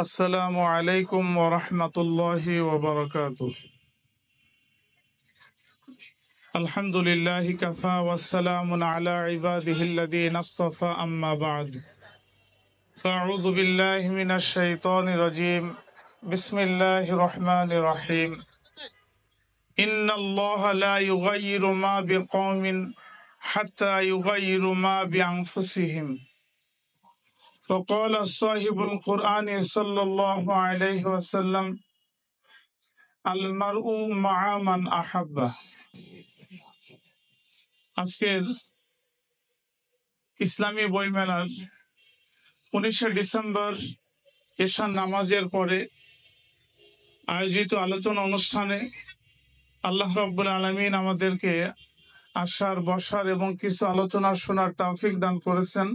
আসসালামু আলাইকুম ওয়া রাহমাতুল্লাহি ওয়া বারাকাতুহু। আলহামদুলিল্লাহি কাফা ওয়া সালামুন আলা ইবাদিহিল্লাযীনা ইসতাফা আম্মা বা'দ। ফাআউযু বিল্লাহি মিনাশ শাইতানির রাজীম। বিসমিল্লাহির রহমানির রহিম। ইন্নাল্লাহা লা ইউগাইয়িরু মা বিকওমিন হাত্তা ইউগাইয়িরু মা বিআনফুসিহিম। وقال صاحب القرآن صلى الله عليه وسلم المرء مع من أحبه। আজকের ইসলামী বইমেলার 19শে ডিসেম্বর এশার নামাজের পরে আয়োজিত আলোচনা অনুষ্ঠানে আল্লাহ রাব্বুল আলামিন আমাদেরকে আসার বসার এবং কিছু আলোচনা শোনার তৌফিক দান করেছেন।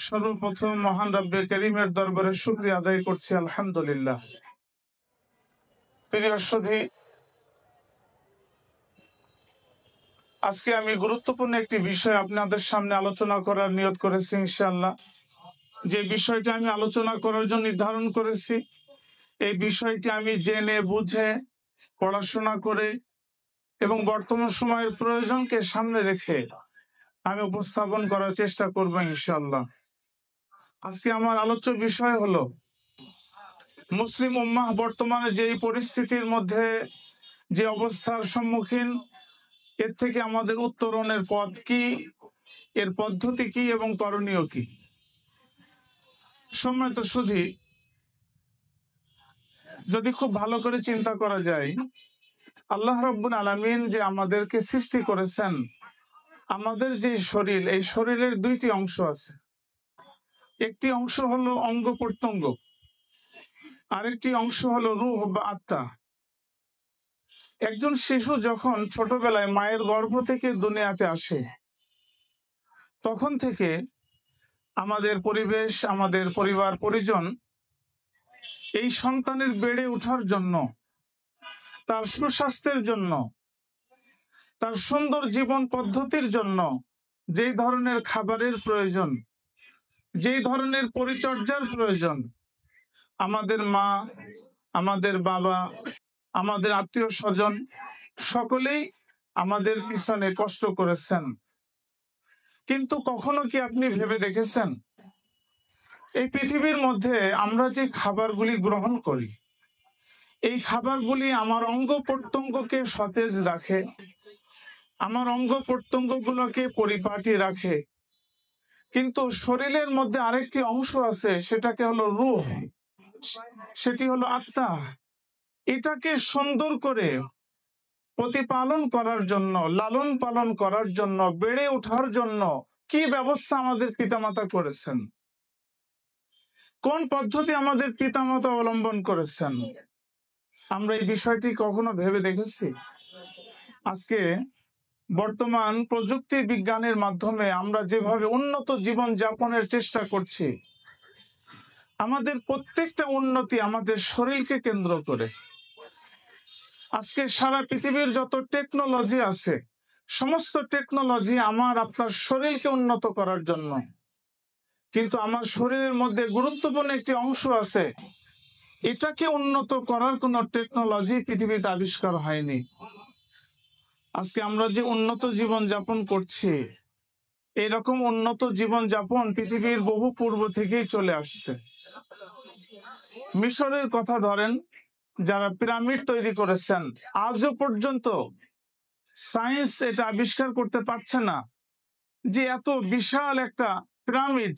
সর্বপ্রথম মহান রব্বে কারীমের দরবারে শুকরিয়া আদায় করছি, আলহামদুলিল্লাহ। প্রিয় সুধী, আজকে আমি গুরুত্বপূর্ণ একটি বিষয় আপনাদের সামনে আলোচনা করার নিয়ত করেছি ইনশাআল্লাহ। যে বিষয়টি আমি আলোচনা করার জন্য নির্ধারণ করেছি, এই বিষয়টি আমি জেনে বুঝে পড়াশোনা করে এবং বর্তমান সময়ের প্রয়োজনকে সামনে রেখে আমি উপস্থাপন করার চেষ্টা করব ইনশাআল্লাহ। আজকে আমার আলোচ্য বিষয় হলো মুসলিম উম্মাহ বর্তমানে যেই পরিস্থিতির মধ্যে যে অবস্থার সম্মুখীন, এর থেকে আমাদের উত্তরণের পথ কি, এর পদ্ধতি কি এবং করণীয় কি। সম্মানিত সুধী, যদি খুব ভালো করে চিন্তা করা যায়, আল্লাহ রাব্বুল আলামিন যে আমাদেরকে সৃষ্টি করেছেন, আমাদের যে শরীর, এই শরীরের দুইটি অংশ আছে। একটি অংশ হলো অঙ্গ প্রত্যঙ্গ, আরেকটি অংশ হলো রূহ বা আত্মা। একজন শিশু যখন ছোটবেলায় মায়ের গর্ভ থেকে দুনিয়াতে আসে, তখন থেকে আমাদের পরিবেশ, আমাদের পরিবার পরিজন এই সন্তানের বেড়ে ওঠার জন্য, তার সুস্বাস্থ্যের জন্য, তার সুন্দর জীবন পদ্ধতির জন্য যেই ধরনের খাবারের প্রয়োজন, যেই ধরনের পরিচর্যার প্রয়োজন, আমাদের মা, আমাদের বাবা, আমাদের আত্মীয় স্বজন সকলেই আমাদের পিছনে কষ্ট করেছেন। কিন্তু কখনো কি আপনি ভেবে দেখেছেন, এই পৃথিবীর মধ্যে আমরা যে খাবারগুলি গ্রহণ করি, এই খাবারগুলি আমার অঙ্গ প্রত্যঙ্গকে সতেজ রাখে, আমার অঙ্গ প্রত্যঙ্গগুলোকে পরিপাটি রাখে, কিন্তু শরীরের মধ্যে আরেকটি অংশ আছে, সেটাকে হলো রূহ, সেটি হলো আত্মা। এটাকে সুন্দর করে প্রতিপালন করার জন্য, লালন পালন করার জন্য, বেড়ে ওঠার জন্য কি ব্যবস্থা আমাদের পিতামাতা করেছেন, কোন পদ্ধতি আমাদের পিতামাতা অবলম্বন করেছেন, আমরা এই বিষয়টি কখনো ভেবে দেখেছি? আজকে বর্তমান প্রযুক্তি বিজ্ঞানের মাধ্যমে আমরা যেভাবে উন্নত জীবন যাপনের চেষ্টা করছি, আমাদের প্রত্যেকটা উন্নতি আমাদের শরীরকে কেন্দ্র করে। আজকে সারা পৃথিবীর যত টেকনোলজি আছে, সমস্ত টেকনোলজি আমার আপনার শরীরকে উন্নত করার জন্য। কিন্তু আমার শরীরের মধ্যে গুরুত্বপূর্ণ একটি অংশ আছে, এটাকে উন্নত করার কোনো টেকনোলজি পৃথিবীতে আবিষ্কার হয়নি। আজকে আমরা যে উন্নত জীবন যাপন করছি, এরকম উন্নত জীবন যাপন পৃথিবীর বহু পূর্ব থেকেই চলে আসছে। মিশরের কথা ধরেন, যারা পিরামিড তৈরি করেছেন, আজও পর্যন্ত সায়েন্স এটা আবিষ্কার করতে পারছে না যে এত বিশাল একটা পিরামিড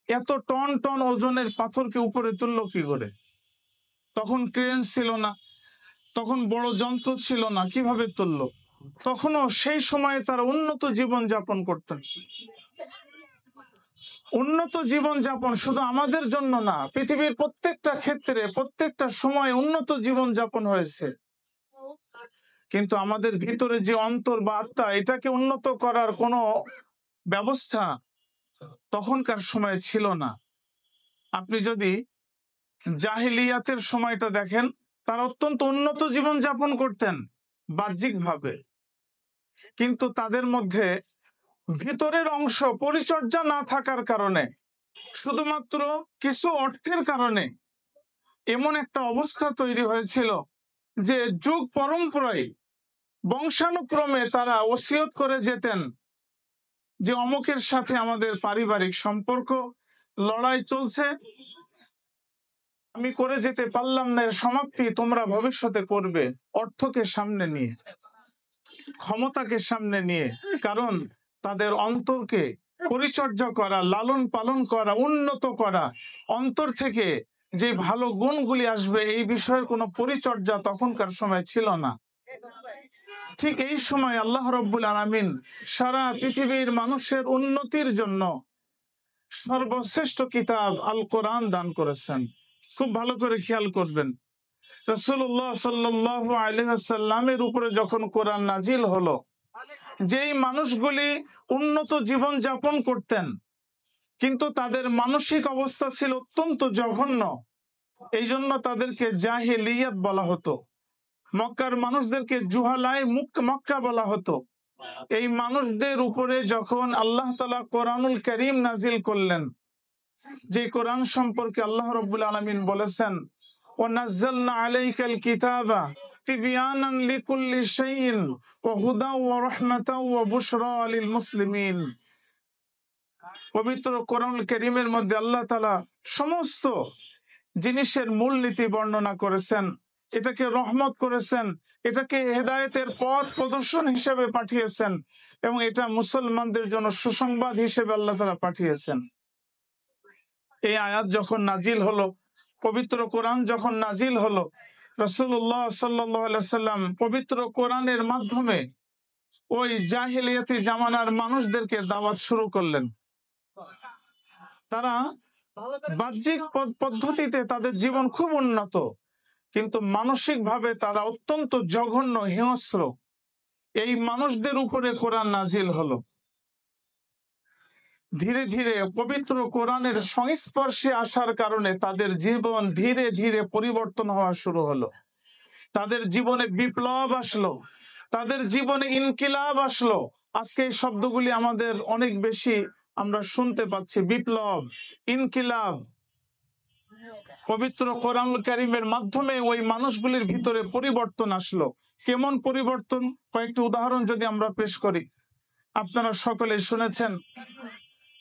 এত টন টন ওজনের পাথরকে উপরে তুললো কি করে। তখন ক্রেন ছিল না, তখন বড় যন্ত্র ছিল না, কিভাবে তুললো? তখনও সেই সময়ে তারা উন্নত জীবন যাপন করতেন। উন্নত জীবন যাপন শুধু আমাদের জন্য না, পৃথিবীর প্রত্যেকটা ক্ষেত্রে প্রত্যেকটা সময় উন্নত জীবন যাপন হয়েছে। কিন্তু আমাদের ভিতরে যে অন্তর বা আত্মা, এটাকে উন্নত করার কোনো ব্যবস্থা তখনকার সময়ে ছিল না। আপনি যদি জাহিলিয়াতের সময়টা দেখেন, তারা অত্যন্ত উন্নত জীবন যাপন করতেন বাহ্যিকভাবে, কিন্তু তাদের মধ্যে ভিতরের অংশ পরিচর্যা না থাকার কারণে, শুধুমাত্র কিছু অর্থের কারণে এমন একটা অবস্থা তৈরি হয়েছিল যে যুগ পরম্পরায় বংশানুক্রমে তারা ওসিয়ত করে যেতেন যে অমুকের সাথে আমাদের পারিবারিক সম্পর্ক, লড়াই চলছে, আমি করে যেতে পারলাম না, এর সমাপ্তি তোমরা ভবিষ্যতে করবে, অর্থকে সামনে নিয়ে, ক্ষমতাকে সামনে নিয়ে। কারণ তাদের অন্তরকে পরিচর্যা করা, লালন পালন করা, উন্নত করা, অন্তর থেকে যে ভালো গুণগুলি আসবে এই বিষয়ের কোনো পরিচর্যা তখনকার সময় ছিল না। ঠিক এই সময় আল্লাহ রাব্বুল আলামিন সারা পৃথিবীর মানুষের উন্নতির জন্য সর্বশ্রেষ্ঠ কিতাব আল কোরআন দান করেছেন। খুব ভালো করে খেয়াল করবেন, রাসূলুল্লাহ সাল্লাল্লাহু আলাইহি ওয়াসাল্লামের উপরে যখন কোরআন নাজিল হলো, যেই মানুষগুলি উন্নত জীবন যাপন করতেন কিন্তু তাদের মানসিক অবস্থা ছিল অত্যন্ত জঘন্য, এই জন্য তাদেরকে জাহেলিয়াত বলা হতো। মক্কার মানুষদেরকে জুহালায়ে মক্কা বলা হতো। এই মানুষদের উপরে যখন আল্লাহ তাআলা কোরআনুল কারীম নাজিল করলেন, যে কোরআন সম্পর্কে আল্লাহ রাব্বুল আলামিন বলেছেন, ওয়া নাযালনা আলাইকাল কিতাবা তিবয়ানান লিকুল্লি শাইইন ওয়া হুদা ওয়া রাহমাতাও ওয়া বুশরা লিল মুসলিমিন। পবিত্র কোরআনুল কারীমের মধ্যে আল্লাহ তাআলা সমস্ত জিনিসের মূলনীতি বর্ণনা করেছেন, এটাকে রহমত করেছেন, এটাকে হেদায়েতের পথ প্রদর্শন হিসেবে পাঠিয়েছেন এবং এটা মুসলমানদের জন্য সুসংবাদ হিসেবে আল্লাহ তাআলা পাঠিয়েছেন। এই আয়াত যখন নাজিল হলো, পবিত্র কোরআন যখন নাজিল হলো, রাসূলুল্লাহ সাল্লাল্লাহু আলাইহি সাল্লাম পবিত্র কোরআনের মাধ্যমে ওই জাহেলিয়াতি জামানার মানুষদেরকে দাওয়াত শুরু করলেন। তারা বাহ্যিক পদ্ধতিতে তাদের জীবন খুব উন্নত, কিন্তু মানসিকভাবে তারা অত্যন্ত জঘন্য, হিংস্র। এই মানুষদের উপরে কোরআন নাজিল হলো। ধীরে ধীরে পবিত্র কোরআনের সংস্পর্শে আসার কারণে তাদের জীবন ধীরে ধীরে পরিবর্তন হওয়া শুরু হলো। তাদের জীবনে বিপ্লব আসলো, তাদের জীবনে ইনকিলাব আসলো। আজকে এই শব্দগুলি আমাদের অনেক বেশি আমরা শুনতে পাচ্ছি, বিপ্লব, ইনকিলাব। পবিত্র কোরআনুল কারীমের মাধ্যমে ওই মানুষগুলির ভিতরে পরিবর্তন আসলো। কেমন পরিবর্তন? কয়েকটি উদাহরণ যদি আমরা পেশ করি। আপনারা সকলে শুনেছেন,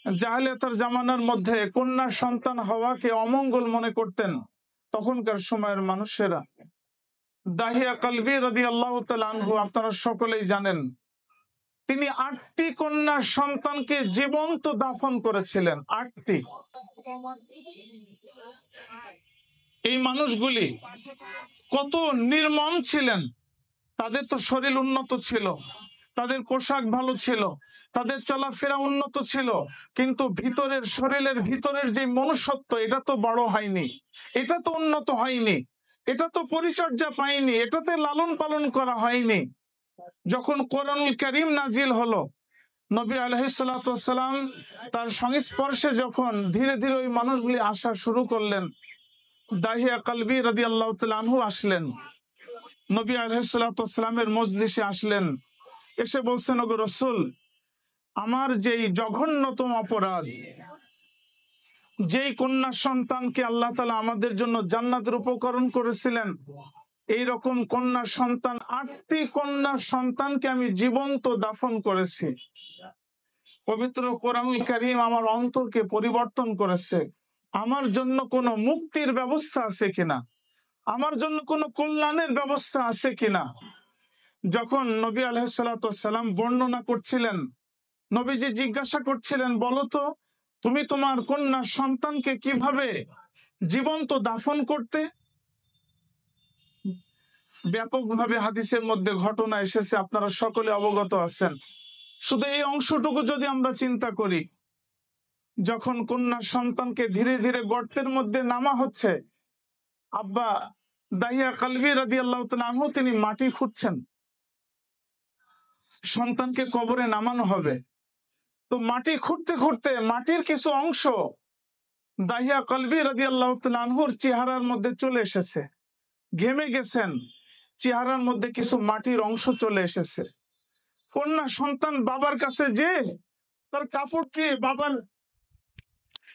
জাহেলিয়াতের জামানার মধ্যে কন্যা সন্তান হওয়াকে অমঙ্গল মনে করতেন তখনকার সময়ের মানুষেরা। দাহিয়া কালবি রাদিয়াল্লাহু তাআলা আনহু, আপনারা সকলেই জানেন, তিনি 8টি কন্যা সন্তানকে জীবন্ত দাফন করেছিলেন। 8টি। এই মানুষগুলি কত নির্মম ছিলেন! তাদের তো শরীর উন্নত ছিল, তাদের পোশাক ভালো ছিল, তাদের চলাফেরা উন্নত ছিল, কিন্তু ভিতরের শরীরের ভিতরের যে মনুষ্যত্ব, এটা তো বড় হয়নি, এটা তো উন্নত হয়নি, এটা তো পরিচর্যা পায়নি, এটাতে লালন পালন করা হয়নি। যখন কোরআনুল কারীম নাজিল হলো, নবী আলাইহিস সালাতু ওয়াস সালাম তার সংস্পর্শে যখন ধীরে ধীরে ওই মানুষগুলি আসা শুরু করলেন, দাহিয়া কালবি রাদিয়াল্লাহু তাআলা আনহু আসলেন, নবী আলাইহিস সালাতু ওয়াস সালামের মজলিসে আসলেন, এসে বলছেন, ওগো রাসূল, আমার যেই জঘন্যতম অপরাধ, যেই কন্যা সন্তানকে আল্লাহ তাআলা আমাদের জন্য জান্নাতের উপকরণ করেছিলেন, এই রকম কন্যা সন্তান 8টি কন্যা সন্তানকে আমি জীবন্ত দাফন করেছি। পবিত্র কোরআনুল কারীম আমার অন্তরকে পরিবর্তন করেছে। আমার জন্য কোনো মুক্তির ব্যবস্থা আছে কিনা, আমার জন্য কোনো কল্যাণের ব্যবস্থা আছে কিনা। যখন নবী আলাইহিস সালাতু ওয়াস সালাম বর্ণনা করছিলেন, নবীজি জিজ্ঞাসা করছিলেন, বলো তো তুমি তোমার কন্যা সন্তানকে কিভাবে জীবন্ত দাফন করতে? ব্যাপকভাবে হাদিসের মধ্যে ঘটনা এসেছে, আপনারা সকলে অবগত আছেন। শুধু এই অংশটুকু যদি আমরা চিন্তা করি, যখন কন্যা সন্তানকে ধীরে ধীরে গর্তের মধ্যে নামা হচ্ছে, আব্বা দাহিয়া কালবি রাদিয়াল্লাহু তাআলা আনহু তিনি মাটি খুঁড়ছেন, সন্তানকে কবরে নামানো হবে। তো মাটি খুঁড়তে খুঁড়তে মাটির কিছু অংশ দাহিয়া কালবি রাদিয়াল্লাহু তাআলা আনহুর চেহারার মধ্যে চলে এসেছে, ঘেমে গেছেন, চেহারার মধ্যে কিছু মাটির অংশ চলে এসেছে। কন্যা সন্তান বাবার কাছে যে তার কাপড় দিয়ে বাবার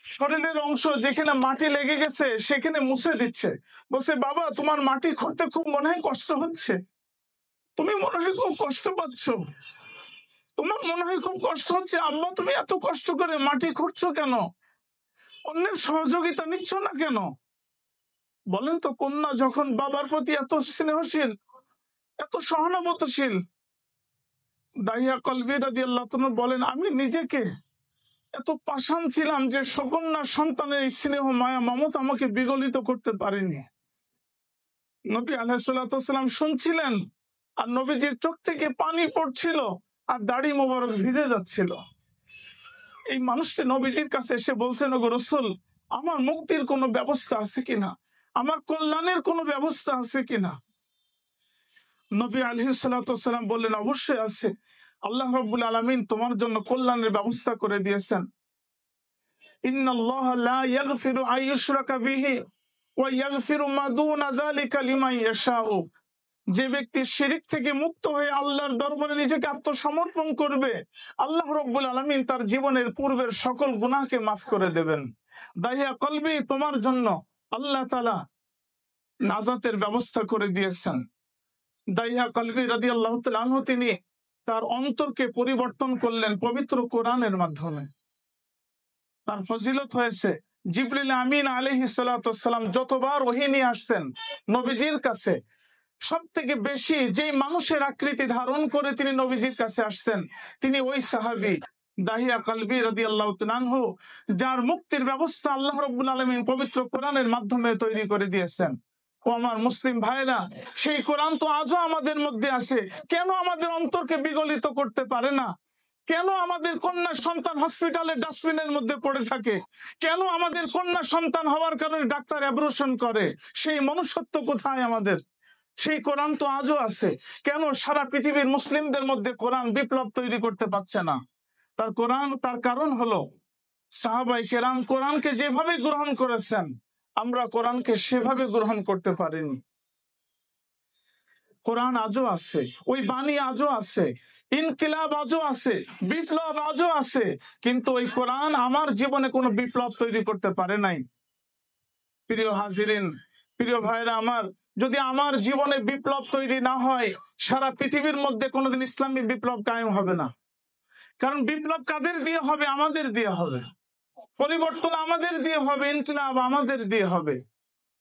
শরীরের অংশ যেখানে মাটি লেগে গেছে সেখানে মুছে দিচ্ছে, বলছে বাবা তোমার মাটি খুঁড়তে খুব মনে হয় কষ্ট হচ্ছে, তুমি মনে হয় খুব কষ্ট পাচ্ছ, তোমার মনে হয় খুব কষ্ট হচ্ছে, আম্মা তুমি এত কষ্ট করে মাটি খুঁড়ছো কেন, অন্যের সহযোগিতা নিচ্ছ না কেন? বলেন তো, কন্যা যখন বাবার প্রতি এত স্নেহশীল, এত সহানুভূতিশীল, দাহিয়া কলবি রাদিয়াল্লাহু তাআলা বলেন আমি নিজেকে এত পাষাণ ছিলাম যে সকন্যা সন্তানের স্নেহ মায়া মমতা আমাকে বিগলিত করতে পারেনি। নবী আলাইহিস সালাতু ওয়াস সালাম শুনছিলেন আর নবীজির চোখ থেকে পানি পড়ছিল আর দাড়ি মোবারক ভিজে যাচ্ছিল। এই মানুষটি নবীজির কাছে এসে বলছেন, ওগো রাসূল, আমার মুক্তির কোনো ব্যবস্থা আছে কিনা, আমার কল্যাণের কোনো ব্যবস্থা আছে কিনা? নবী আলাইহিস সালাতু ওয়াস সালাম বললেন, অবশ্যই আছে, আল্লাহ রাব্বুল আলামিন তোমার জন্য কল্যাণের ব্যবস্থা করে দিয়েছেন। ইন্নাল্লাহা লা ইয়াগফিরু আন ইউশরাকা বিহি ওয়া ইয়াগফিরু মা দুনা যালিকা লিমান ইয়াশাউ। যে ব্যক্তি শিরিক থেকে মুক্ত হয়ে আল্লাহর দরবারে নিজেকে আত্মসমর্পণ করবে, আল্লাহ রাব্বুল আলামিন তার জীবনের পূর্বের সকল গুনাহকে মাফ করে দেবেন। দাহিয়া কলবি, তোমার জন্য আল্লাহ তাআলা নাজাতের ব্যবস্থা করে দিয়েছেন। দাহিয়া কলবি রাদিয়াল্লাহু তাআলা আনহু তিনি তার অন্তরকে পরিবর্তন করলেন পবিত্র কোরআনের মাধ্যমে। তার ফজিলত হয়েছে, জিবরিল আমিন আলাইহিস সালাতু ওয়াস সালাম যতবার ওহী নিয়ে আসতেন নবীজির কাছে, সব থেকে বেশি যেই মানুষের আকৃতি ধারণ করে তিনি নবীজির কাছে আসতেন, তিনি ওই সাহাবী দাহিয়া কলবি রাদিয়াল্লাহু তাআলা আনহু, যার মুক্তির ব্যবস্থা আল্লাহ রাব্বুল আলামিন পবিত্র কোরআনের মাধ্যমে তৈরি করে দিয়েছেন। ও আমার মুসলিম ভাইরা, সেই কোরআন তো আজও আমাদের মধ্যে আছে, কেন আমাদের অন্তরকে বিগলিত করতে পারে না? কেন আমাদের কন্যা সন্তান হসপিটালে ডাস্টবিনের মধ্যে পড়ে থাকে? কেন আমাদের কন্যা সন্তান হওয়ার কারণে ডাক্তার অ্যাবর্শন করে? সেই মনুষ্যত্ব কোথায় আমাদের? সেই কোরআন তো আজও আছে, কেন সারা পৃথিবীর মুসলিমদের মধ্যে কোরআন বিপ্লব তৈরি করতে পারছে না? তার কারণ হলো সাহাবায়ে কেরাম কোরআনকে যেভাবে গ্রহণ করেছেন, আমরা কোরআনকে সেভাবে গ্রহণ করতে পারিনি। কোরআন আজও আছে, ওই বাণী আজও আছে, ইনকিলাব আজও আছে, বিপ্লব আজও আছে, কিন্তু ওই কোরআন আমার জীবনে কোনো বিপ্লব তৈরি করতে পারে নাই। প্রিয় হাজিরিন, প্রিয় ভাইরা আমার, যদি আমার জীবনে বিপ্লব তৈরি না হয়, সারা পৃথিবীর মধ্যে কোনোদিন ইসলামী বিপ্লব কায়েম হবে না। কারণ বিপ্লব কাদের দিয়ে হবে? আমাদের দিয়ে হবে। পরিবর্তন আমাদের দিয়ে হবে, ইনকিলাব আমাদের দিয়ে হবে।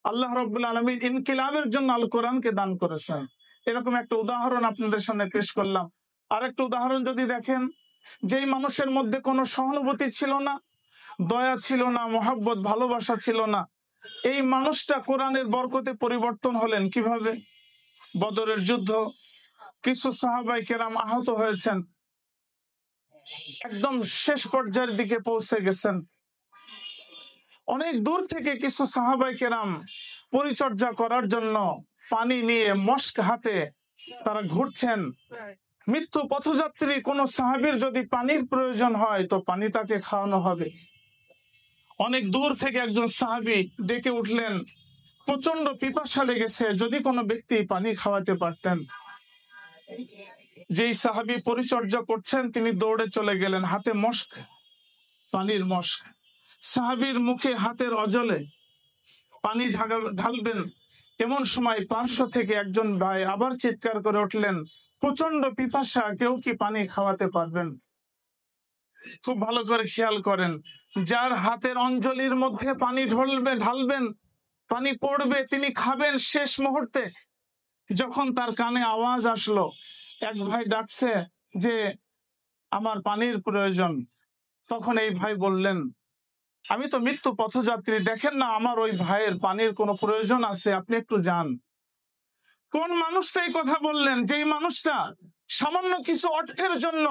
আল্লাহ রাব্বুল আলামিন ইনকিলাবের জন্য আল কোরআনকে দান করেছেন। এরকম একটা উদাহরণ আপনাদের সামনে পেশ করলাম। আরেকটা উদাহরণ যদি দেখেন, যেই মানুষের মধ্যে কোনো সহানুভূতি ছিল না, দয়া ছিল না, মহব্বত ভালোবাসা ছিল না, এই মানুষটা কোরআনের বরকতে পরিবর্তন হলেন কিভাবে? বদরের যুদ্ধ, কিছু সাহাবায়ে কেরাম আহত হয়েছেন, একদম শেষ পর্যায়ের দিকে পৌঁছে গেছেন। অনেক দূর থেকে কিছু সাহাবায়ে কেরাম পরিচর্যা করার জন্য পানি নিয়ে মস্ক হাতে তারা ঘুরছেন। মৃত্যু পথযাত্রী কোন সাহাবীর যদি পানির প্রয়োজন হয় তো পানি তাকে খাওয়ানো হবে। অনেক দূর থেকে একজন সাহাবী ডেকে উঠলেন, প্রচন্ড পিপাসা লেগেছে, যদি কোনো ব্যক্তি পানি খাওয়াতে পারতেন। যেই সাহাবী পরিচর্যা করছেন তিনি দৌড়ে চলে গেলেন, হাতে মস্ক, পানির মস্ক। সাহাবীর মুখে হাতের অজলে পানি ঢালবেন, এমন সময় পার্শ্ব থেকে একজন ভাই আবার চিৎকার করে উঠলেন, প্রচন্ড পিপাসা, কেউ কি পানি খাওয়াতে পারবেন? খুব ভালো করে খেয়াল করেন, যার হাতের অঞ্জলির মধ্যে পানি ঢালবেন, পানি পড়বে, তিনি খাবেন শেষ মুহূর্তে। যখন তার কানে আওয়াজ আসলো, এক ভাই ডাকছে যে আমার পানির প্রয়োজন, তখন এই ভাই বললেন, আমি তো মৃত্যু পথযাত্রী, দেখেন না আমার ওই ভাইয়ের পানির কোনো প্রয়োজন আছে, আপনি একটু যান। কোন মানুষটা এই কথা বললেন? যেই মানুষটা সামান্য কিছু অর্থের জন্য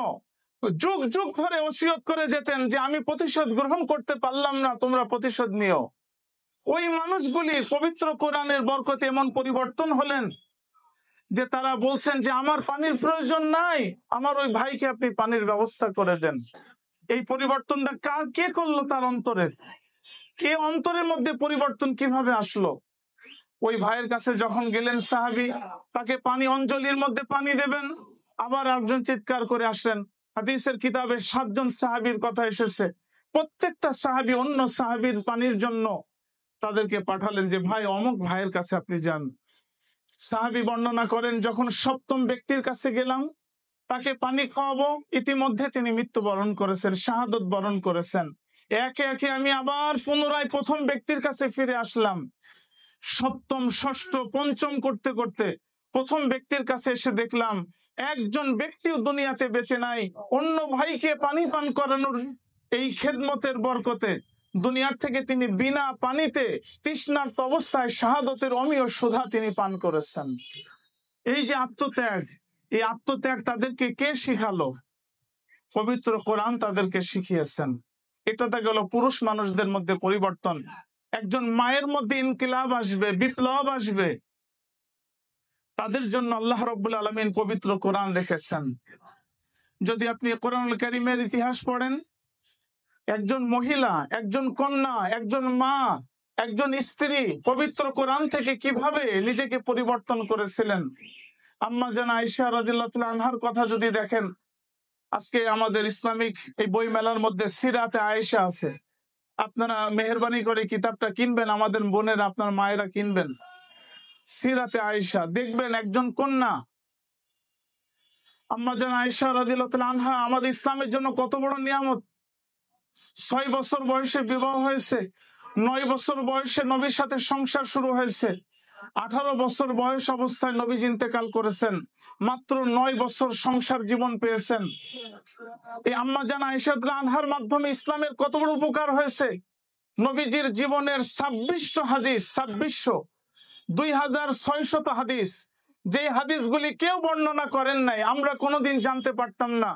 যুগ যুগ ধরে ওসিয়ত করে যেতেন যে আমি প্রতিশোধ গ্রহণ করতে পারলাম না, তোমরা প্রতিশোধ নিও। ওই মানুষগুলি পবিত্র কোরআনের বরকতে এমন পরিবর্তন হলেন যে তারা বলছেন যে আমার পানির প্রয়োজন নাই, আমার ওই ভাইকে আপনি পানির ব্যবস্থা করে দেন। এই পরিবর্তনটা কে করলো? তার অন্তরে। কে অন্তরের মধ্যে পরিবর্তন কিভাবে আসলো? ওই ভাইয়ের কাছে যখন গেলেন সাহাবী, তাকে পানি অঞ্জলির মধ্যে পানি দেবেন, আবার একজন চিৎকার করে আসলেন। হাদিসের কিতাবে 7 জন সাহাবীর কথা এসেছে, প্রত্যেকটা সাহাবী অন্য সাহাবীর পানির জন্য তাদেরকে পাঠালেন যে ভাই অমুক ভাইয়ের কাছে আপনি যান। সাহাবী বর্ণনা করেন, যখন সপ্তম ব্যক্তির কাছে গেলাম তাকে পানি খাওয়াবো, ইতিমধ্যে তিনি মৃত্যুবরণ করেছেন, শাহাদত বরণ করেছেন। একে একে আমি আবার পুনরায় প্রথম ব্যক্তির কাছে ফিরে আসলাম। সপ্তম, ষষ্ঠ, পঞ্চম করতে করতে প্রথম ব্যক্তির কাছে এসে দেখলাম একজন ব্যক্তিও দুনিয়াতে বেঁচে নাই। অন্য ভাইকে পানি পান করানোর এই খেদমতের বরকতে দুনিয়ার থেকে তিনি বিনা পানিতে তৃষ্ণার্ত অবস্থায় শাহাদতের অমীয় সুধা তিনি পান করেছেন। এই যে আত্মত্যাগ, এই আত্মত্যাগ তাদেরকে কে শিখালো? পবিত্র কোরআন তাদেরকে শিখিয়েছেন। এটা গেল পুরুষ মানুষদের মধ্যে পরিবর্তন। একজন মায়ের মধ্যে ইনকিলাব আসবে, বিপ্লব আসবে, তাদের জন্য আল্লাহ রাব্বুল আলামিন পবিত্র কোরআন রেখেছেন। যদি আপনি কোরআনুল কারীমের ইতিহাস পড়েন, একজন মহিলা, একজন কন্যা, একজন মা, একজন স্ত্রী পবিত্র কোরআন থেকে কিভাবে নিজেকে পরিবর্তন করেছিলেন। আম্মা জান আয়েশা রাদিয়াল্লাহু তাআলা আনহার কথা যদি দেখেন, আজকে আমাদের ইসলামিক এই বই মেলার মধ্যে সিরাতে আয়েশা আছে। আপনারা মেহেরবানি করে কিতাবটা কিনবেন, আমাদের বোনের আপনার মায়েরা কিনবেন। সিরাতে আয়েশা দেখবেন একজন কন্যা আম্মা জান আয়েশা রাদিয়াল্লাহু তাআলা আনহা আমাদের ইসলামের জন্য কত বড় নিয়ামত। 6 বছর বয়সে বিবাহ হয়েছে, 9 বছর বয়সে নবীর সাথে সংসার শুরু হয়েছে, 18 বছর বয়স অবস্থায় নবীজি ইন্তেকাল করেছেন, মাত্র 9 বছর সংসার জীবন পেয়েছেন। এই আম্মা জান আয়েশা রাদিয়াল্লাহু আনহার মাধ্যমে ইসলামের কত বড় উপকার হয়েছে। নবীজির জীবনের 2600 হাদিস, 2600 হাদিস, যে হাদিসগুলি কেউ বর্ণনা করেন নাই, আমরা কোনোদিন জানতে পারতাম না,